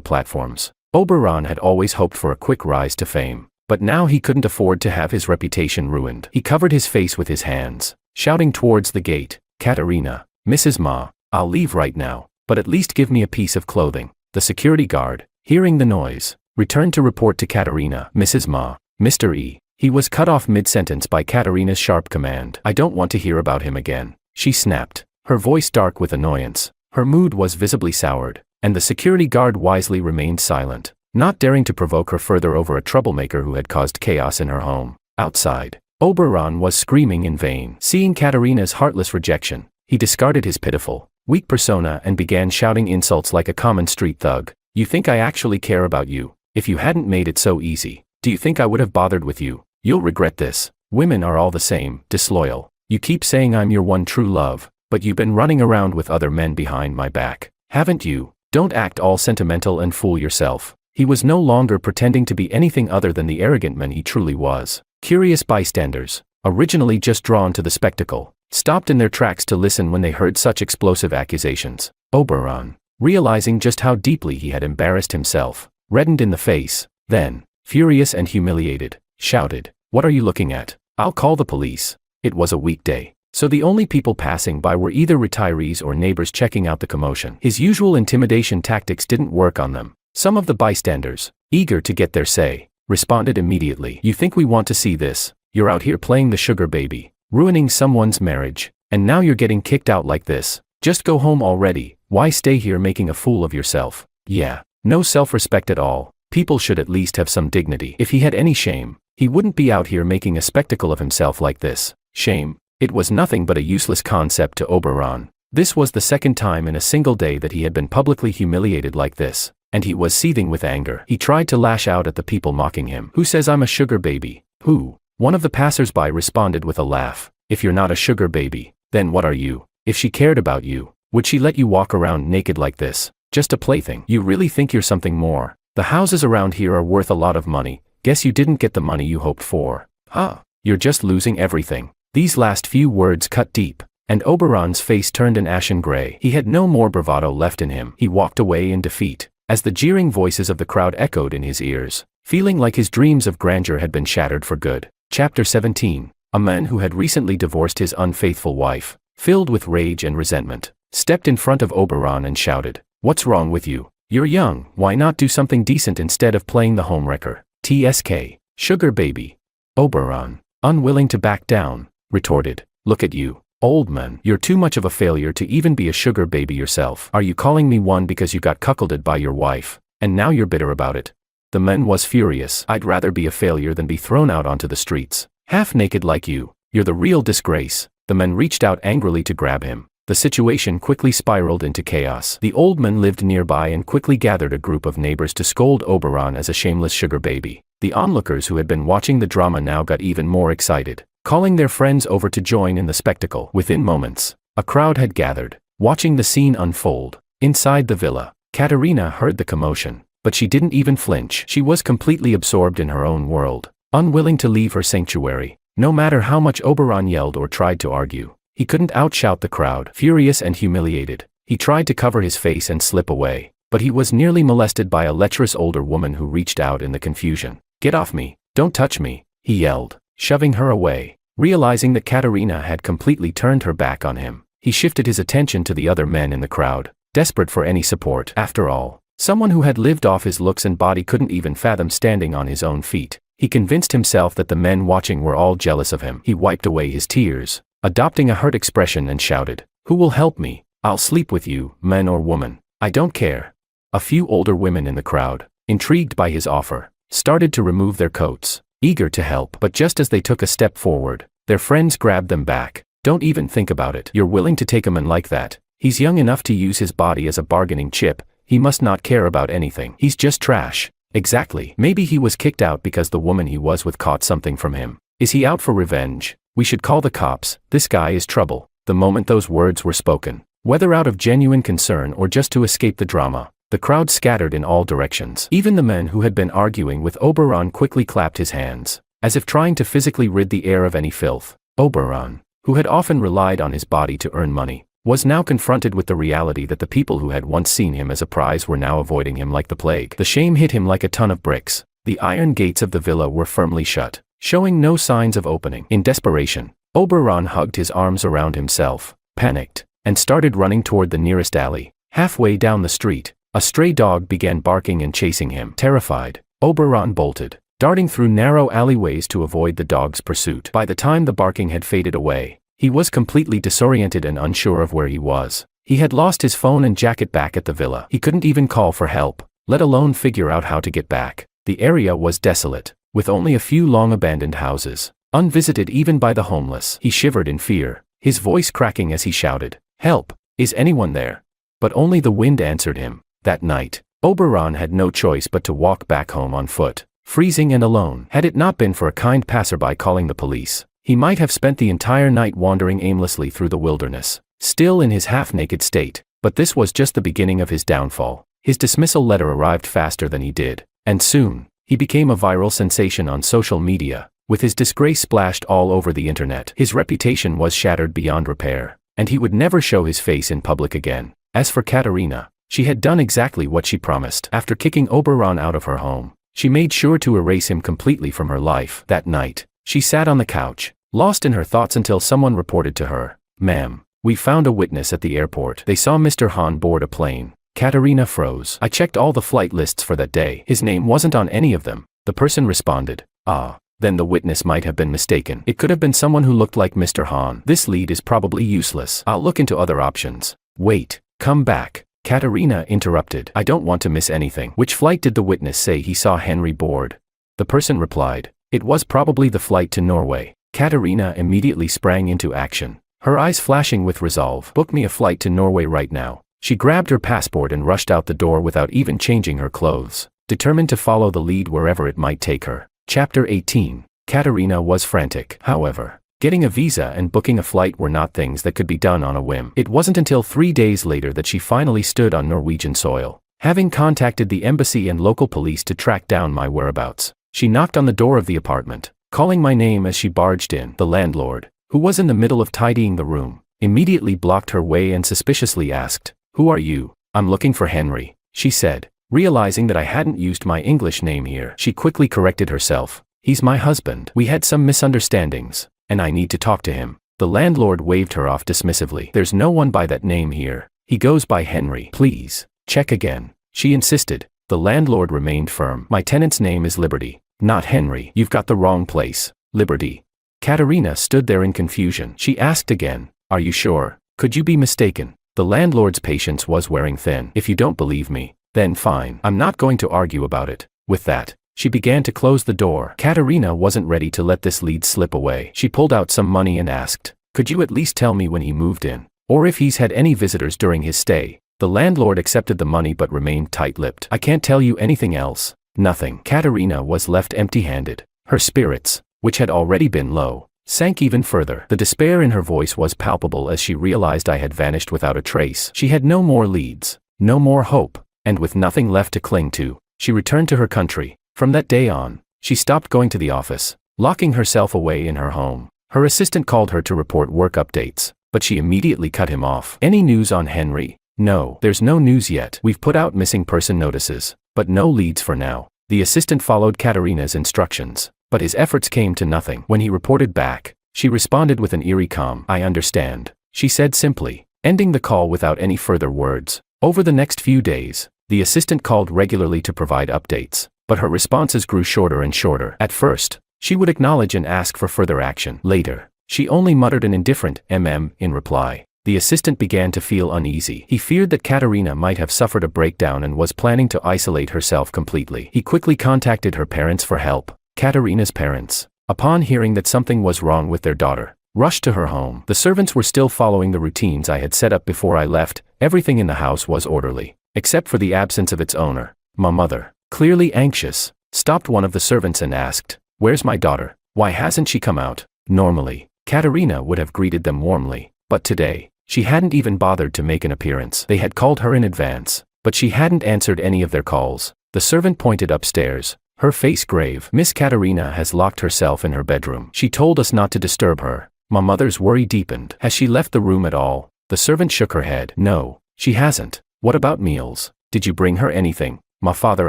platforms. Oberon had always hoped for a quick rise to fame, but now he couldn't afford to have his reputation ruined. He covered his face with his hands, shouting towards the gate, "Katarina, Mrs. Ma, I'll leave right now, but at least give me a piece of clothing." The security guard, hearing the noise, returned to report to Katarina, "Mrs. Ma, Mr. E." He was cut off mid-sentence by Katarina's sharp command. "I don't want to hear about him again," she snapped, her voice dark with annoyance. Her mood was visibly soured, and the security guard wisely remained silent, not daring to provoke her further over a troublemaker who had caused chaos in her home. Outside, Oberon was screaming in vain. Seeing Katarina's heartless rejection, he discarded his pitiful, weak persona and began shouting insults like a common street thug. "You think I actually care about you? If you hadn't made it so easy, do you think I would have bothered with you? You'll regret this. Women are all the same, disloyal. You keep saying I'm your one true love, but you've been running around with other men behind my back, haven't you? Don't act all sentimental and fool yourself." He was no longer pretending to be anything other than the arrogant man he truly was. Curious bystanders, originally just drawn to the spectacle, stopped in their tracks to listen when they heard such explosive accusations. Oberon, realizing just how deeply he had embarrassed himself, reddened in the face, then, furious and humiliated, shouted, "What are you looking at? I'll call the police." It was a weekday, so the only people passing by were either retirees or neighbors checking out the commotion. His usual intimidation tactics didn't work on them. Some of the bystanders, eager to get their say, responded immediately. "You think we want to see this? You're out here playing the sugar baby, ruining someone's marriage, and now you're getting kicked out like this. Just go home already. Why stay here making a fool of yourself? Yeah, no self-respect at all. People should at least have some dignity. If he had any shame, he wouldn't be out here making a spectacle of himself like this." Shame? It was nothing but a useless concept to Oberon. This was the second time in a single day that he had been publicly humiliated like this, and he was seething with anger. He tried to lash out at the people mocking him. "Who says I'm a sugar baby? Who?" One of the passers-by responded with a laugh. "If you're not a sugar baby, then what are you? If she cared about you, would she let you walk around naked like this? Just a plaything. You really think you're something more? The houses around here are worth a lot of money. Guess you didn't get the money you hoped for. Huh? You're just losing everything." These last few words cut deep, and Oberon's face turned an ashen gray. He had no more bravado left in him. He walked away in defeat, as the jeering voices of the crowd echoed in his ears, feeling like his dreams of grandeur had been shattered for good. Chapter 17. A man who had recently divorced his unfaithful wife, filled with rage and resentment, stepped in front of Oberon and shouted, "What's wrong with you? You're young, why not do something decent instead of playing the homewrecker? TSK, sugar baby." Oberon, unwilling to back down, retorted, "Look at you, old man. You're too much of a failure to even be a sugar baby yourself. Are you calling me one because you got cuckolded by your wife, and now you're bitter about it?" The man was furious. "I'd rather be a failure than be thrown out onto the streets, half naked like you. You're the real disgrace." The man reached out angrily to grab him. The situation quickly spiraled into chaos. The old man lived nearby and quickly gathered a group of neighbors to scold Oberon as a shameless sugar baby. The onlookers who had been watching the drama now got even more excited, calling their friends over to join in the spectacle. Within moments, a crowd had gathered, watching the scene unfold. Inside the villa, Katarina heard the commotion, but she didn't even flinch. She was completely absorbed in her own world, unwilling to leave her sanctuary. No matter how much Oberon yelled or tried to argue, he couldn't outshout the crowd. Furious and humiliated, he tried to cover his face and slip away, but he was nearly molested by a lecherous older woman who reached out in the confusion. "Get off me, don't touch me," he yelled, shoving her away. Realizing that Katarina had completely turned her back on him, he shifted his attention to the other men in the crowd. desperate for any support. After all, someone who had lived off his looks and body couldn't even fathom standing on his own feet. He convinced himself that the men watching were all jealous of him. He wiped away his tears, adopting a hurt expression, and shouted, "Who will help me? I'll sleep with you, man or woman. I don't care." A few older women in the crowd, intrigued by his offer, started to remove their coats, eager to help. But just as they took a step forward, their friends grabbed them back. "Don't even think about it. You're willing to take a man like that? He's young enough to use his body as a bargaining chip. He must not care about anything. He's just trash." Exactly. Maybe he was kicked out because the woman he was with caught something from him. Is he out for revenge? We should call the cops. This guy is trouble. The moment those words were spoken, whether out of genuine concern or just to escape the drama, the crowd scattered in all directions. Even the men who had been arguing with Oberon quickly clapped his hands, as if trying to physically rid the air of any filth. Oberon, who had often relied on his body to earn money, was now confronted with the reality that the people who had once seen him as a prize were now avoiding him like the plague. The shame hit him like a ton of bricks. The iron gates of the villa were firmly shut, showing no signs of opening. In desperation, Oberon hugged his arms around himself, panicked, and started running toward the nearest alley. Halfway down the street, a stray dog began barking and chasing him. Terrified, Oberon bolted, darting through narrow alleyways to avoid the dog's pursuit. By the time the barking had faded away, he was completely disoriented and unsure of where he was. He had lost his phone and jacket back at the villa. He couldn't even call for help, let alone figure out how to get back. The area was desolate, with only a few long-abandoned houses, unvisited even by the homeless. He shivered in fear, his voice cracking as he shouted, "Help! Is anyone there?" But only the wind answered him. That night, Oberon had no choice but to walk back home on foot, freezing and alone. Had it not been for a kind passerby calling the police, he might have spent the entire night wandering aimlessly through the wilderness, still in his half-naked state. But this was just the beginning of his downfall. His dismissal letter arrived faster than he did, and soon, he became a viral sensation on social media, with his disgrace splashed all over the internet. His reputation was shattered beyond repair, and he would never show his face in public again. As for Katarina, she had done exactly what she promised. After kicking Oberon out of her home, she made sure to erase him completely from her life. That night, she sat on the couch, lost in her thoughts until someone reported to her, "Ma'am, we found a witness at the airport. They saw Mr. Han board a plane." Katarina froze. "I checked all the flight lists for that day. His name wasn't on any of them." The person responded, "Ah, then the witness might have been mistaken. It could have been someone who looked like Mr. Han. This lead is probably useless. I'll look into other options." "Wait, come back," Katarina interrupted. "I don't want to miss anything." "Which flight did the witness say he saw Henry board?" The person replied, "It was probably the flight to Norway." Katarina immediately sprang into action, her eyes flashing with resolve. "Book me a flight to Norway right now." She grabbed her passport and rushed out the door without even changing her clothes, determined to follow the lead wherever it might take her. Chapter 18. Katarina was frantic. However, getting a visa and booking a flight were not things that could be done on a whim. It wasn't until 3 days later that she finally stood on Norwegian soil, having contacted the embassy and local police to track down my whereabouts. She knocked on the door of the apartment, calling my name as she barged in. The landlord, who was in the middle of tidying the room, immediately blocked her way and suspiciously asked, "Who are you?" "I'm looking for Henry," she said, realizing that I hadn't used my English name here. She quickly corrected herself. "He's my husband. We had some misunderstandings, and I need to talk to him." The landlord waved her off dismissively. "There's no one by that name here. He goes by Henry." "Please, check again," she insisted. The landlord remained firm. "My tenant's name is Liberty, not Henry." "You've got the wrong place. Liberty." Katarina stood there in confusion. She asked again, "Are you sure? Could you be mistaken?" The landlord's patience was wearing thin. "If you don't believe me, then fine. I'm not going to argue about it." With that, she began to close the door. Katarina wasn't ready to let this lead slip away. She pulled out some money and asked, "Could you at least tell me when he moved in? Or if he's had any visitors during his stay?" The landlord accepted the money but remained tight-lipped. "I can't tell you anything else." Nothing. Katarina was left empty-handed. Her spirits, which had already been low, sank even further. The despair in her voice was palpable as she realized I had vanished without a trace. She had no more leads, no more hope, and with nothing left to cling to, she returned to her country. From that day on, she stopped going to the office, locking herself away in her home. Her assistant called her to report work updates, but she immediately cut him off. "Any news on Henry?" "No, there's no news yet. We've put out missing person notices, but no leads for now." The assistant followed Katarina's instructions, but his efforts came to nothing. When he reported back, she responded with an eerie calm. "I understand," she said simply, ending the call without any further words. Over the next few days, the assistant called regularly to provide updates, but her responses grew shorter and shorter. At first, she would acknowledge and ask for further action. Later, she only muttered an indifferent in reply. The assistant began to feel uneasy. He feared that Katarina might have suffered a breakdown and was planning to isolate herself completely. He quickly contacted her parents for help. Katarina's parents, upon hearing that something was wrong with their daughter, rushed to her home. The servants were still following the routines I had set up before I left. Everything in the house was orderly, except for the absence of its owner. My mother, clearly anxious, stopped one of the servants and asked, "Where's my daughter? Why hasn't she come out?" Normally, Katarina would have greeted them warmly, but today, she hadn't even bothered to make an appearance. They had called her in advance, but she hadn't answered any of their calls. The servant pointed upstairs, her face grave. "Miss Katarina has locked herself in her bedroom. She told us not to disturb her." My mother's worry deepened. "Has she left the room at all?" The servant shook her head. "No, she hasn't." "What about meals? Did you bring her anything?" my father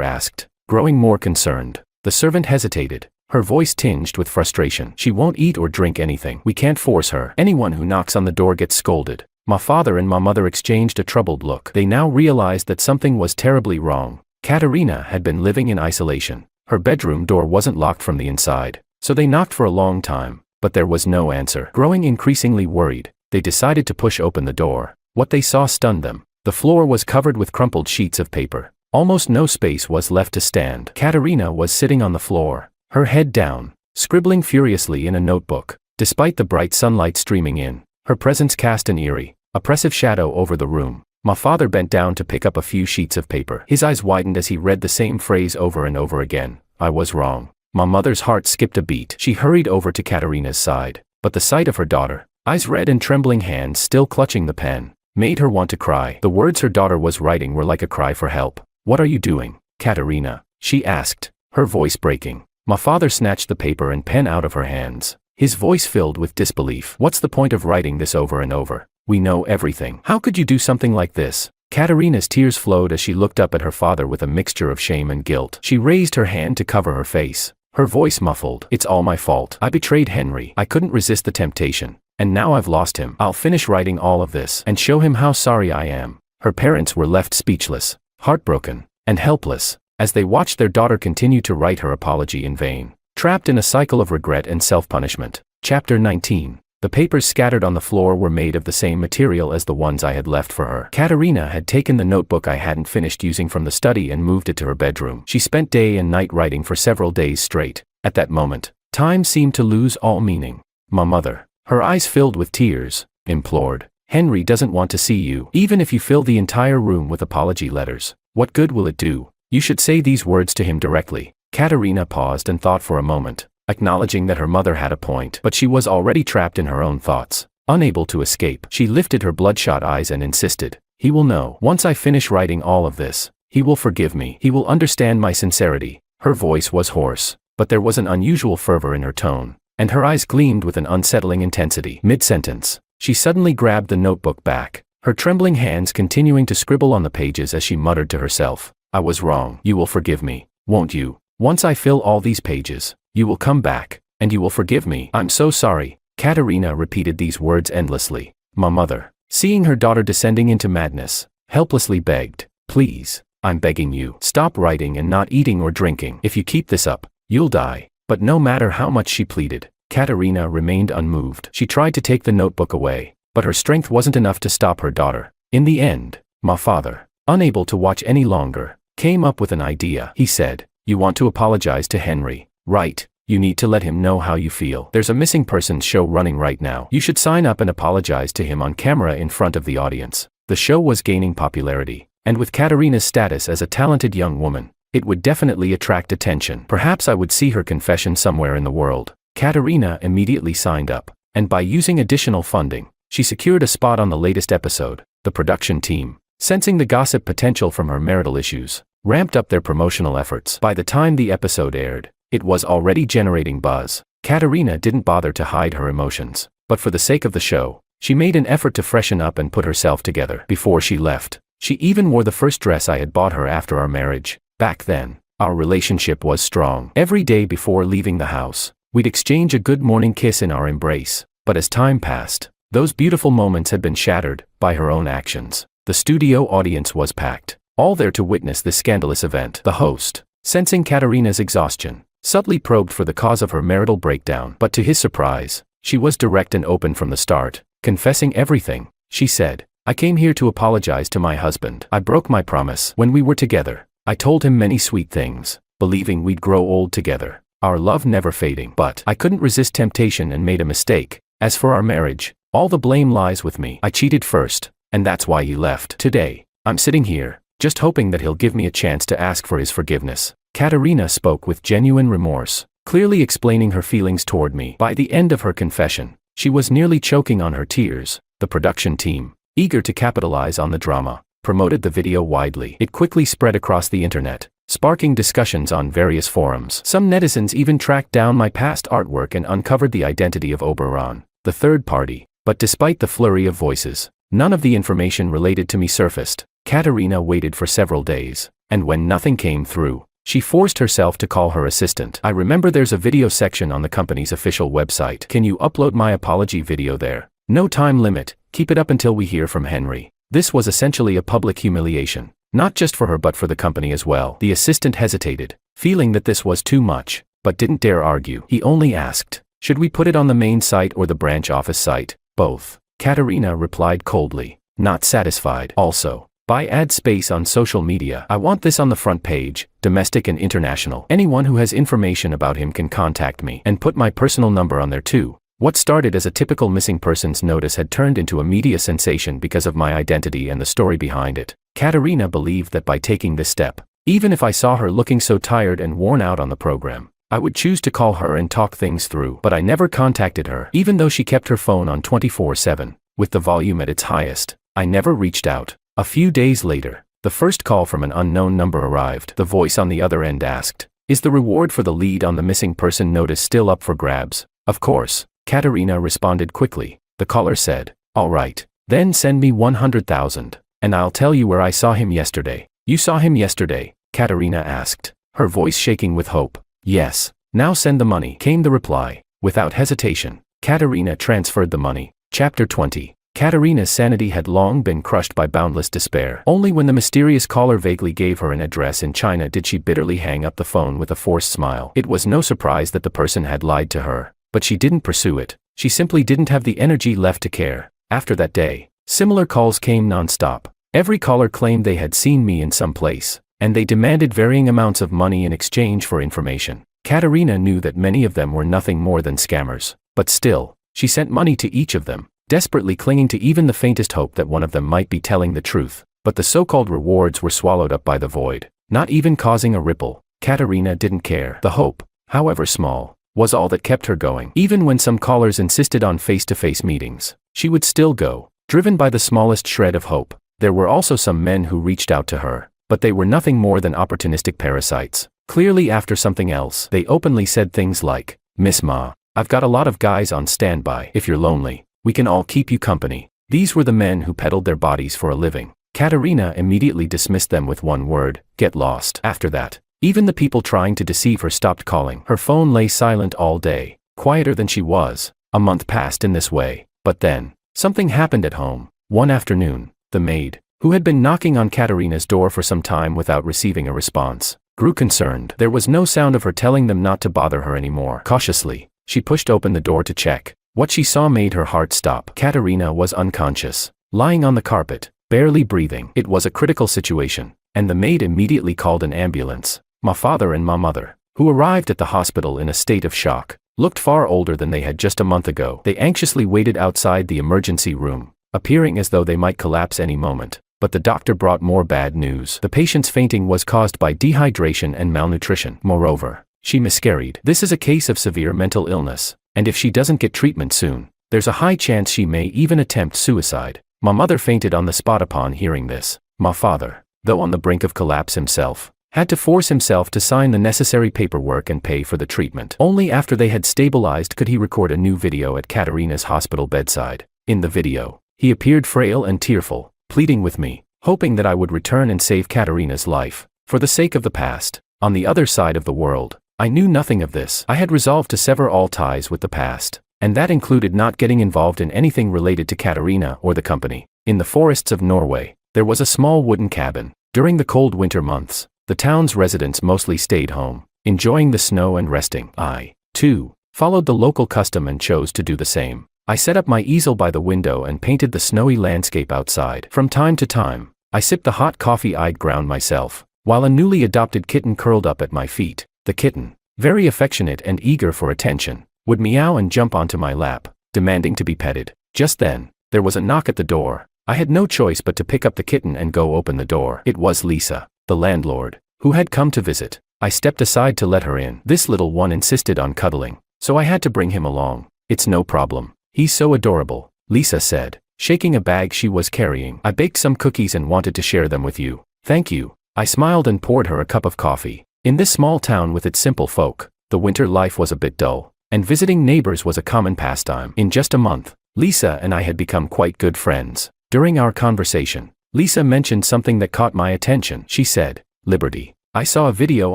asked, growing more concerned. The servant hesitated, her voice tinged with frustration. "She won't eat or drink anything. We can't force her. Anyone who knocks on the door gets scolded." My father and my mother exchanged a troubled look. They now realized that something was terribly wrong. Katarina had been living in isolation. Her bedroom door wasn't locked from the inside, so they knocked for a long time, but there was no answer. Growing increasingly worried, they decided to push open the door. What they saw stunned them. The floor was covered with crumpled sheets of paper. Almost no space was left to stand. Katarina was sitting on the floor, her head down, scribbling furiously in a notebook. Despite the bright sunlight streaming in, her presence cast an eerie, oppressive shadow over the room. My father bent down to pick up a few sheets of paper. His eyes widened as he read the same phrase over and over again. "I was wrong." My mother's heart skipped a beat. She hurried over to Katarina's side, but the sight of her daughter, eyes red and trembling hands still clutching the pen, made her want to cry. The words her daughter was writing were like a cry for help. "What are you doing, Katarina?" she asked, her voice breaking. My father snatched the paper and pen out of her hands, his voice filled with disbelief. "What's the point of writing this over and over? We know everything. How could you do something like this?" Katarina's tears flowed as she looked up at her father with a mixture of shame and guilt. She raised her hand to cover her face, her voice muffled. "It's all my fault. I betrayed Henry. I couldn't resist the temptation, and now I've lost him. I'll finish writing all of this and show him how sorry I am." Her parents were left speechless, heartbroken, and helpless, as they watched their daughter continue to write her apology in vain, trapped in a cycle of regret and self-punishment. Chapter 19. The papers scattered on the floor were made of the same material as the ones I had left for her. Katarina had taken the notebook I hadn't finished using from the study and moved it to her bedroom. She spent day and night writing for several days straight. At that moment, time seemed to lose all meaning. My mother, her eyes filled with tears, implored, "Henry doesn't want to see you. Even if you fill the entire room with apology letters, what good will it do? You should say these words to him directly." Katarina paused and thought for a moment, acknowledging that her mother had a point, but she was already trapped in her own thoughts, unable to escape. She lifted her bloodshot eyes and insisted, "He will know. Once I finish writing all of this, he will forgive me. He will understand my sincerity." Her voice was hoarse, but there was an unusual fervor in her tone, and her eyes gleamed with an unsettling intensity. Mid-sentence, she suddenly grabbed the notebook back, her trembling hands continuing to scribble on the pages as she muttered to herself, "I was wrong. You will forgive me, won't you? Once I fill all these pages, you will come back, and you will forgive me. I'm so sorry." Katarina repeated these words endlessly. My mother, seeing her daughter descending into madness, helplessly begged, "Please, I'm begging you, stop writing and not eating or drinking. If you keep this up, you'll die." But no matter how much she pleaded, Katarina remained unmoved. She tried to take the notebook away, but her strength wasn't enough to stop her daughter. In the end, my father, unable to watch any longer, came up with an idea. He said, "You want to apologize to Henry, right? You need to let him know how you feel. There's a missing persons show running right now. You should sign up and apologize to him on camera in front of the audience." The show was gaining popularity, and with Katarina's status as a talented young woman, it would definitely attract attention. Perhaps I would see her confession somewhere in the world. Katarina immediately signed up, and by using additional funding, she secured a spot on the latest episode. The production team, sensing the gossip potential from her marital issues, ramped up their promotional efforts. By the time the episode aired, it was already generating buzz. Katarina didn't bother to hide her emotions, but for the sake of the show, she made an effort to freshen up and put herself together. Before she left, she even wore the first dress I had bought her after our marriage. Back then, our relationship was strong. Every day before leaving the house, we'd exchange a good morning kiss in our embrace. But as time passed, those beautiful moments had been shattered by her own actions. The studio audience was packed, all there to witness this scandalous event. The host, sensing Katarina's exhaustion, subtly probed for the cause of her marital breakdown. But to his surprise, she was direct and open from the start, confessing everything. She said, "I came here to apologize to my husband. I broke my promise when we were together. I told him many sweet things, believing we'd grow old together, our love never fading. But I couldn't resist temptation and made a mistake. As for our marriage, all the blame lies with me. I cheated first, and that's why he left. Today, I'm sitting here, just hoping that he'll give me a chance to ask for his forgiveness." Katarina spoke with genuine remorse, clearly explaining her feelings toward me. By the end of her confession, she was nearly choking on her tears. The production team, eager to capitalize on the drama, promoted the video widely. It quickly spread across the internet, sparking discussions on various forums. Some netizens even tracked down my past artwork and uncovered the identity of Oberon, the third party. But despite the flurry of voices, none of the information related to me surfaced. Katarina waited for several days, and when nothing came through, she forced herself to call her assistant. "I remember there's a video section on the company's official website. Can you upload my apology video there? No time limit, keep it up until we hear from Henry." This was essentially a public humiliation, not just for her but for the company as well. The assistant hesitated, feeling that this was too much, but didn't dare argue. He only asked, "Should we put it on the main site or the branch office site?" "Both." Katarina replied coldly, not satisfied. "Also, add space on social media. I want this on the front page, domestic and international. Anyone who has information about him can contact me, and put my personal number on there too." What started as a typical missing persons notice had turned into a media sensation because of my identity and the story behind it. Katarina believed that by taking this step, even if I saw her looking so tired and worn out on the program, I would choose to call her and talk things through. But I never contacted her, even though she kept her phone on 24/7, with the volume at its highest. I never reached out. A few days later, the first call from an unknown number arrived. The voice on the other end asked, "Is the reward for the lead on the missing person notice still up for grabs?" "Of course," Katarina responded quickly. The caller said, "All right, then send me 100,000, and I'll tell you where I saw him yesterday." "You saw him yesterday?" Katarina asked, her voice shaking with hope. "Yes." "Now send the money," came the reply. Without hesitation, Katarina transferred the money. Chapter 20. Katarina's sanity had long been crushed by boundless despair. Only when the mysterious caller vaguely gave her an address in China did she bitterly hang up the phone with a forced smile. It was no surprise that the person had lied to her, but she didn't pursue it. She simply didn't have the energy left to care. After that day, similar calls came non-stop. Every caller claimed they had seen me in some place, and they demanded varying amounts of money in exchange for information. Katarina knew that many of them were nothing more than scammers, but still, she sent money to each of them, desperately clinging to even the faintest hope that one of them might be telling the truth. But the so-called rewards were swallowed up by the void, not even causing a ripple. Katarina didn't care. The hope, however small, was all that kept her going. Even when some callers insisted on face-to-face meetings, she would still go, driven by the smallest shred of hope. There were also some men who reached out to her, but they were nothing more than opportunistic parasites, clearly after something else. They openly said things like, "Miss Ma, I've got a lot of guys on standby. If you're lonely, we can all keep you company." These were the men who peddled their bodies for a living. Katarina immediately dismissed them with one word: get lost. After that, even the people trying to deceive her stopped calling. Her phone lay silent all day, quieter than she was. A month passed in this way, but then, something happened at home. One afternoon, the maid, who had been knocking on Katarina's door for some time without receiving a response, grew concerned. There was no sound of her telling them not to bother her anymore. Cautiously, she pushed open the door to check. What she saw made her heart stop. Katarina was unconscious, lying on the carpet, barely breathing. It was a critical situation, and the maid immediately called an ambulance. My father and my mother, who arrived at the hospital in a state of shock, looked far older than they had just a month ago. They anxiously waited outside the emergency room, appearing as though they might collapse any moment. But the doctor brought more bad news. The patient's fainting was caused by dehydration and malnutrition. Moreover, she miscarried. This is a case of severe mental illness, and if she doesn't get treatment soon, there's a high chance she may even attempt suicide. My mother fainted on the spot upon hearing this. My father, though on the brink of collapse himself, had to force himself to sign the necessary paperwork and pay for the treatment. Only after they had stabilized could he record a new video at Katarina's hospital bedside. In the video, he appeared frail and tearful, pleading with me, hoping that I would return and save Katarina's life, for the sake of the past. On the other side of the world, I knew nothing of this. I had resolved to sever all ties with the past, and that included not getting involved in anything related to Katarina or the company. In the forests of Norway, There was a small wooden cabin. During the cold winter months, the town's residents mostly stayed home, enjoying the snow and resting. I, too, followed the local custom and chose to do the same. I set up my easel by the window and painted the snowy landscape outside. From time to time, I sipped the hot coffee I'd ground myself, while a newly adopted kitten curled up at my feet. The kitten, very affectionate and eager for attention, would meow and jump onto my lap, demanding to be petted. Just then, there was a knock at the door. I had no choice but to pick up the kitten and go open the door. It was Lisa, the landlord, who had come to visit. I stepped aside to let her in. This little one insisted on cuddling, so I had to bring him along. It's no problem. He's so adorable, Lisa said, shaking a bag she was carrying. I baked some cookies and wanted to share them with you. Thank you. I smiled and poured her a cup of coffee. In this small town with its simple folk, the winter life was a bit dull, and visiting neighbors was a common pastime. In just a month, Lisa and I had become quite good friends. During our conversation, Lisa mentioned something that caught my attention. She said, "Liberty, I saw a video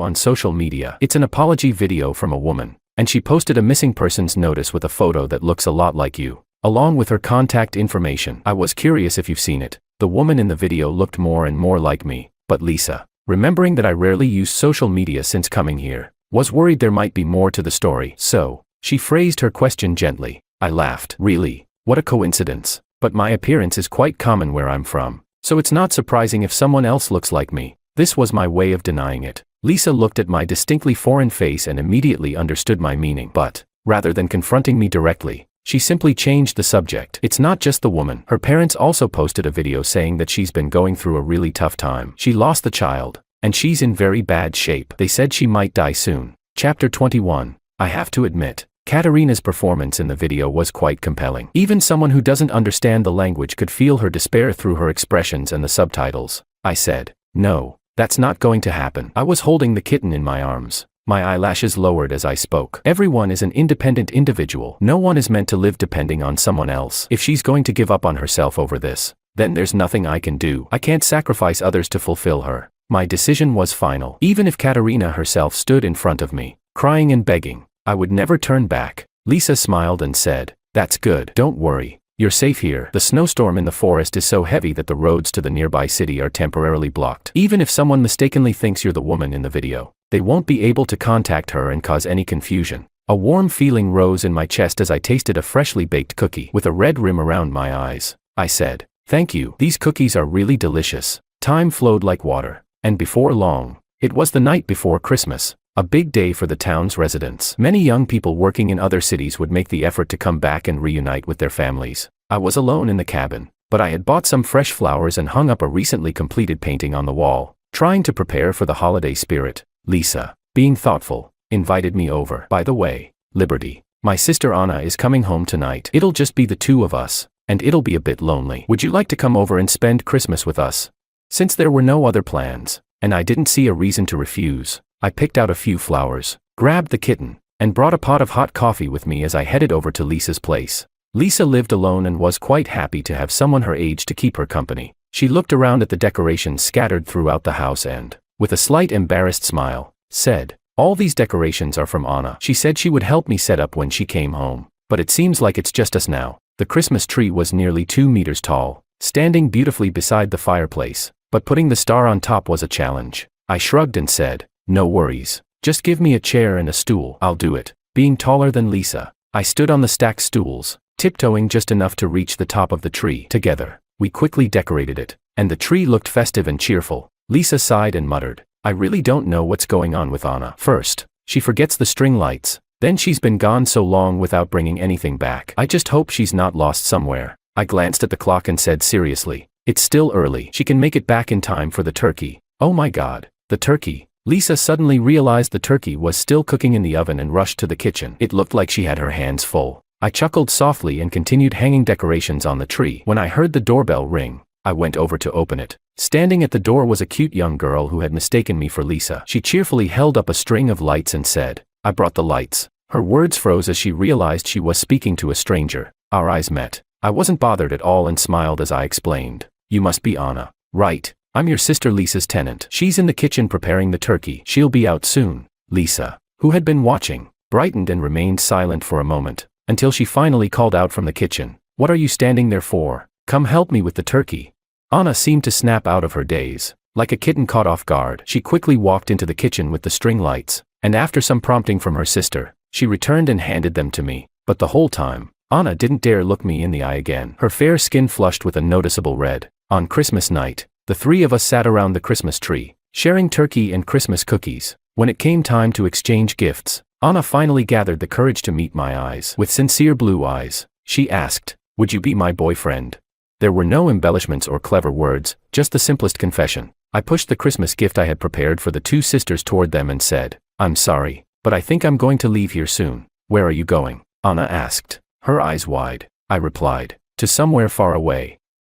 on social media. It's an apology video from a woman, and she posted a missing persons notice with a photo that looks a lot like you, along with her contact information. I was curious if you've seen it." The woman in the video looked more and more like me, but Lisa, remembering that I rarely use social media since coming here, was worried there might be more to the story. So, she phrased her question gently. I laughed. Really? What a coincidence. But my appearance is quite common where I'm from, so it's not surprising if someone else looks like me. This was my way of denying it. Lisa looked at my distinctly foreign face and immediately understood my meaning. But, rather than confronting me directly, she simply changed the subject. It's not just the woman. Her parents also posted a video saying that she's been going through a really tough time. She lost the child, and she's in very bad shape. They said she might die soon. Chapter 21. I have to admit, Katarina's performance in the video was quite compelling. Even someone who doesn't understand the language could feel her despair through her expressions and the subtitles. I said, "No, that's not going to happen." I was holding the kitten in my arms, my eyelashes lowered as I spoke. Everyone is an independent individual. No one is meant to live depending on someone else. If she's going to give up on herself over this, then there's nothing I can do. I can't sacrifice others to fulfill her. My decision was final. Even if Katarina herself stood in front of me, crying and begging, I would never turn back. Lisa smiled and said, "That's good. Don't worry. You're safe here. The snowstorm in the forest is so heavy that the roads to the nearby city are temporarily blocked. Even if someone mistakenly thinks you're the woman in the video, they won't be able to contact her and cause any confusion." A warm feeling rose in my chest as I tasted a freshly baked cookie with a red rim around my eyes. I said, "Thank you. These cookies are really delicious." Time flowed like water, and before long, it was the night before Christmas. A big day for the town's residents. Many young people working in other cities would make the effort to come back and reunite with their families. I was alone in the cabin, but I had bought some fresh flowers and hung up a recently completed painting on the wall, trying to prepare for the holiday spirit. Lisa, being thoughtful, invited me over. "By the way, Liberty, my sister Anna is coming home tonight. It'll just be the two of us, and it'll be a bit lonely. Would you like to come over and spend Christmas with us?" Since there were no other plans, and I didn't see a reason to refuse, I picked out a few flowers, grabbed the kitten, and brought a pot of hot coffee with me as I headed over to Lisa's place. Lisa lived alone and was quite happy to have someone her age to keep her company. She looked around at the decorations scattered throughout the house and, with a slight embarrassed smile, said, "All these decorations are from Anna. She said she would help me set up when she came home, but it seems like it's just us now." The Christmas tree was nearly 2 meters tall, standing beautifully beside the fireplace, but putting the star on top was a challenge. I shrugged and said, "No worries. Just give me a chair and a stool. I'll do it." Being taller than Lisa, I stood on the stacked stools, tiptoeing just enough to reach the top of the tree. Together, we quickly decorated it, and the tree looked festive and cheerful. Lisa sighed and muttered, "I really don't know what's going on with Anna. First, she forgets the string lights, then she's been gone so long without bringing anything back. I just hope she's not lost somewhere." I glanced at the clock and said seriously, "It's still early. She can make it back in time for the turkey." "Oh my God, the turkey." Lisa suddenly realized the turkey was still cooking in the oven and rushed to the kitchen. It looked like she had her hands full. I chuckled softly and continued hanging decorations on the tree. When I heard the doorbell ring, I went over to open it. Standing at the door was a cute young girl who had mistaken me for Lisa. She cheerfully held up a string of lights and said, "I brought the lights." Her words froze as she realized she was speaking to a stranger. Our eyes met. I wasn't bothered at all and smiled as I explained, "You must be Anna, right? I'm your sister Lisa's tenant. She's in the kitchen preparing the turkey. She'll be out soon." Lisa, who had been watching, brightened and remained silent for a moment, until she finally called out from the kitchen, "What are you standing there for? Come help me with the turkey." Anna seemed to snap out of her daze. Like a kitten caught off guard, she quickly walked into the kitchen with the string lights, and after some prompting from her sister, she returned and handed them to me. But the whole time, Anna didn't dare look me in the eye again. Her fair skin flushed with a noticeable red. On Christmas night, the three of us sat around the Christmas tree, sharing turkey and Christmas cookies. When it came time to exchange gifts, Anna finally gathered the courage to meet my eyes. With sincere blue eyes, she asked, "Would you be my boyfriend?" There were no embellishments or clever words, just the simplest confession. I pushed the Christmas gift I had prepared for the two sisters toward them and said, "I'm sorry, but I think I'm going to leave here soon." "Where are you going?" Anna asked, her eyes wide. I replied, "To somewhere far away."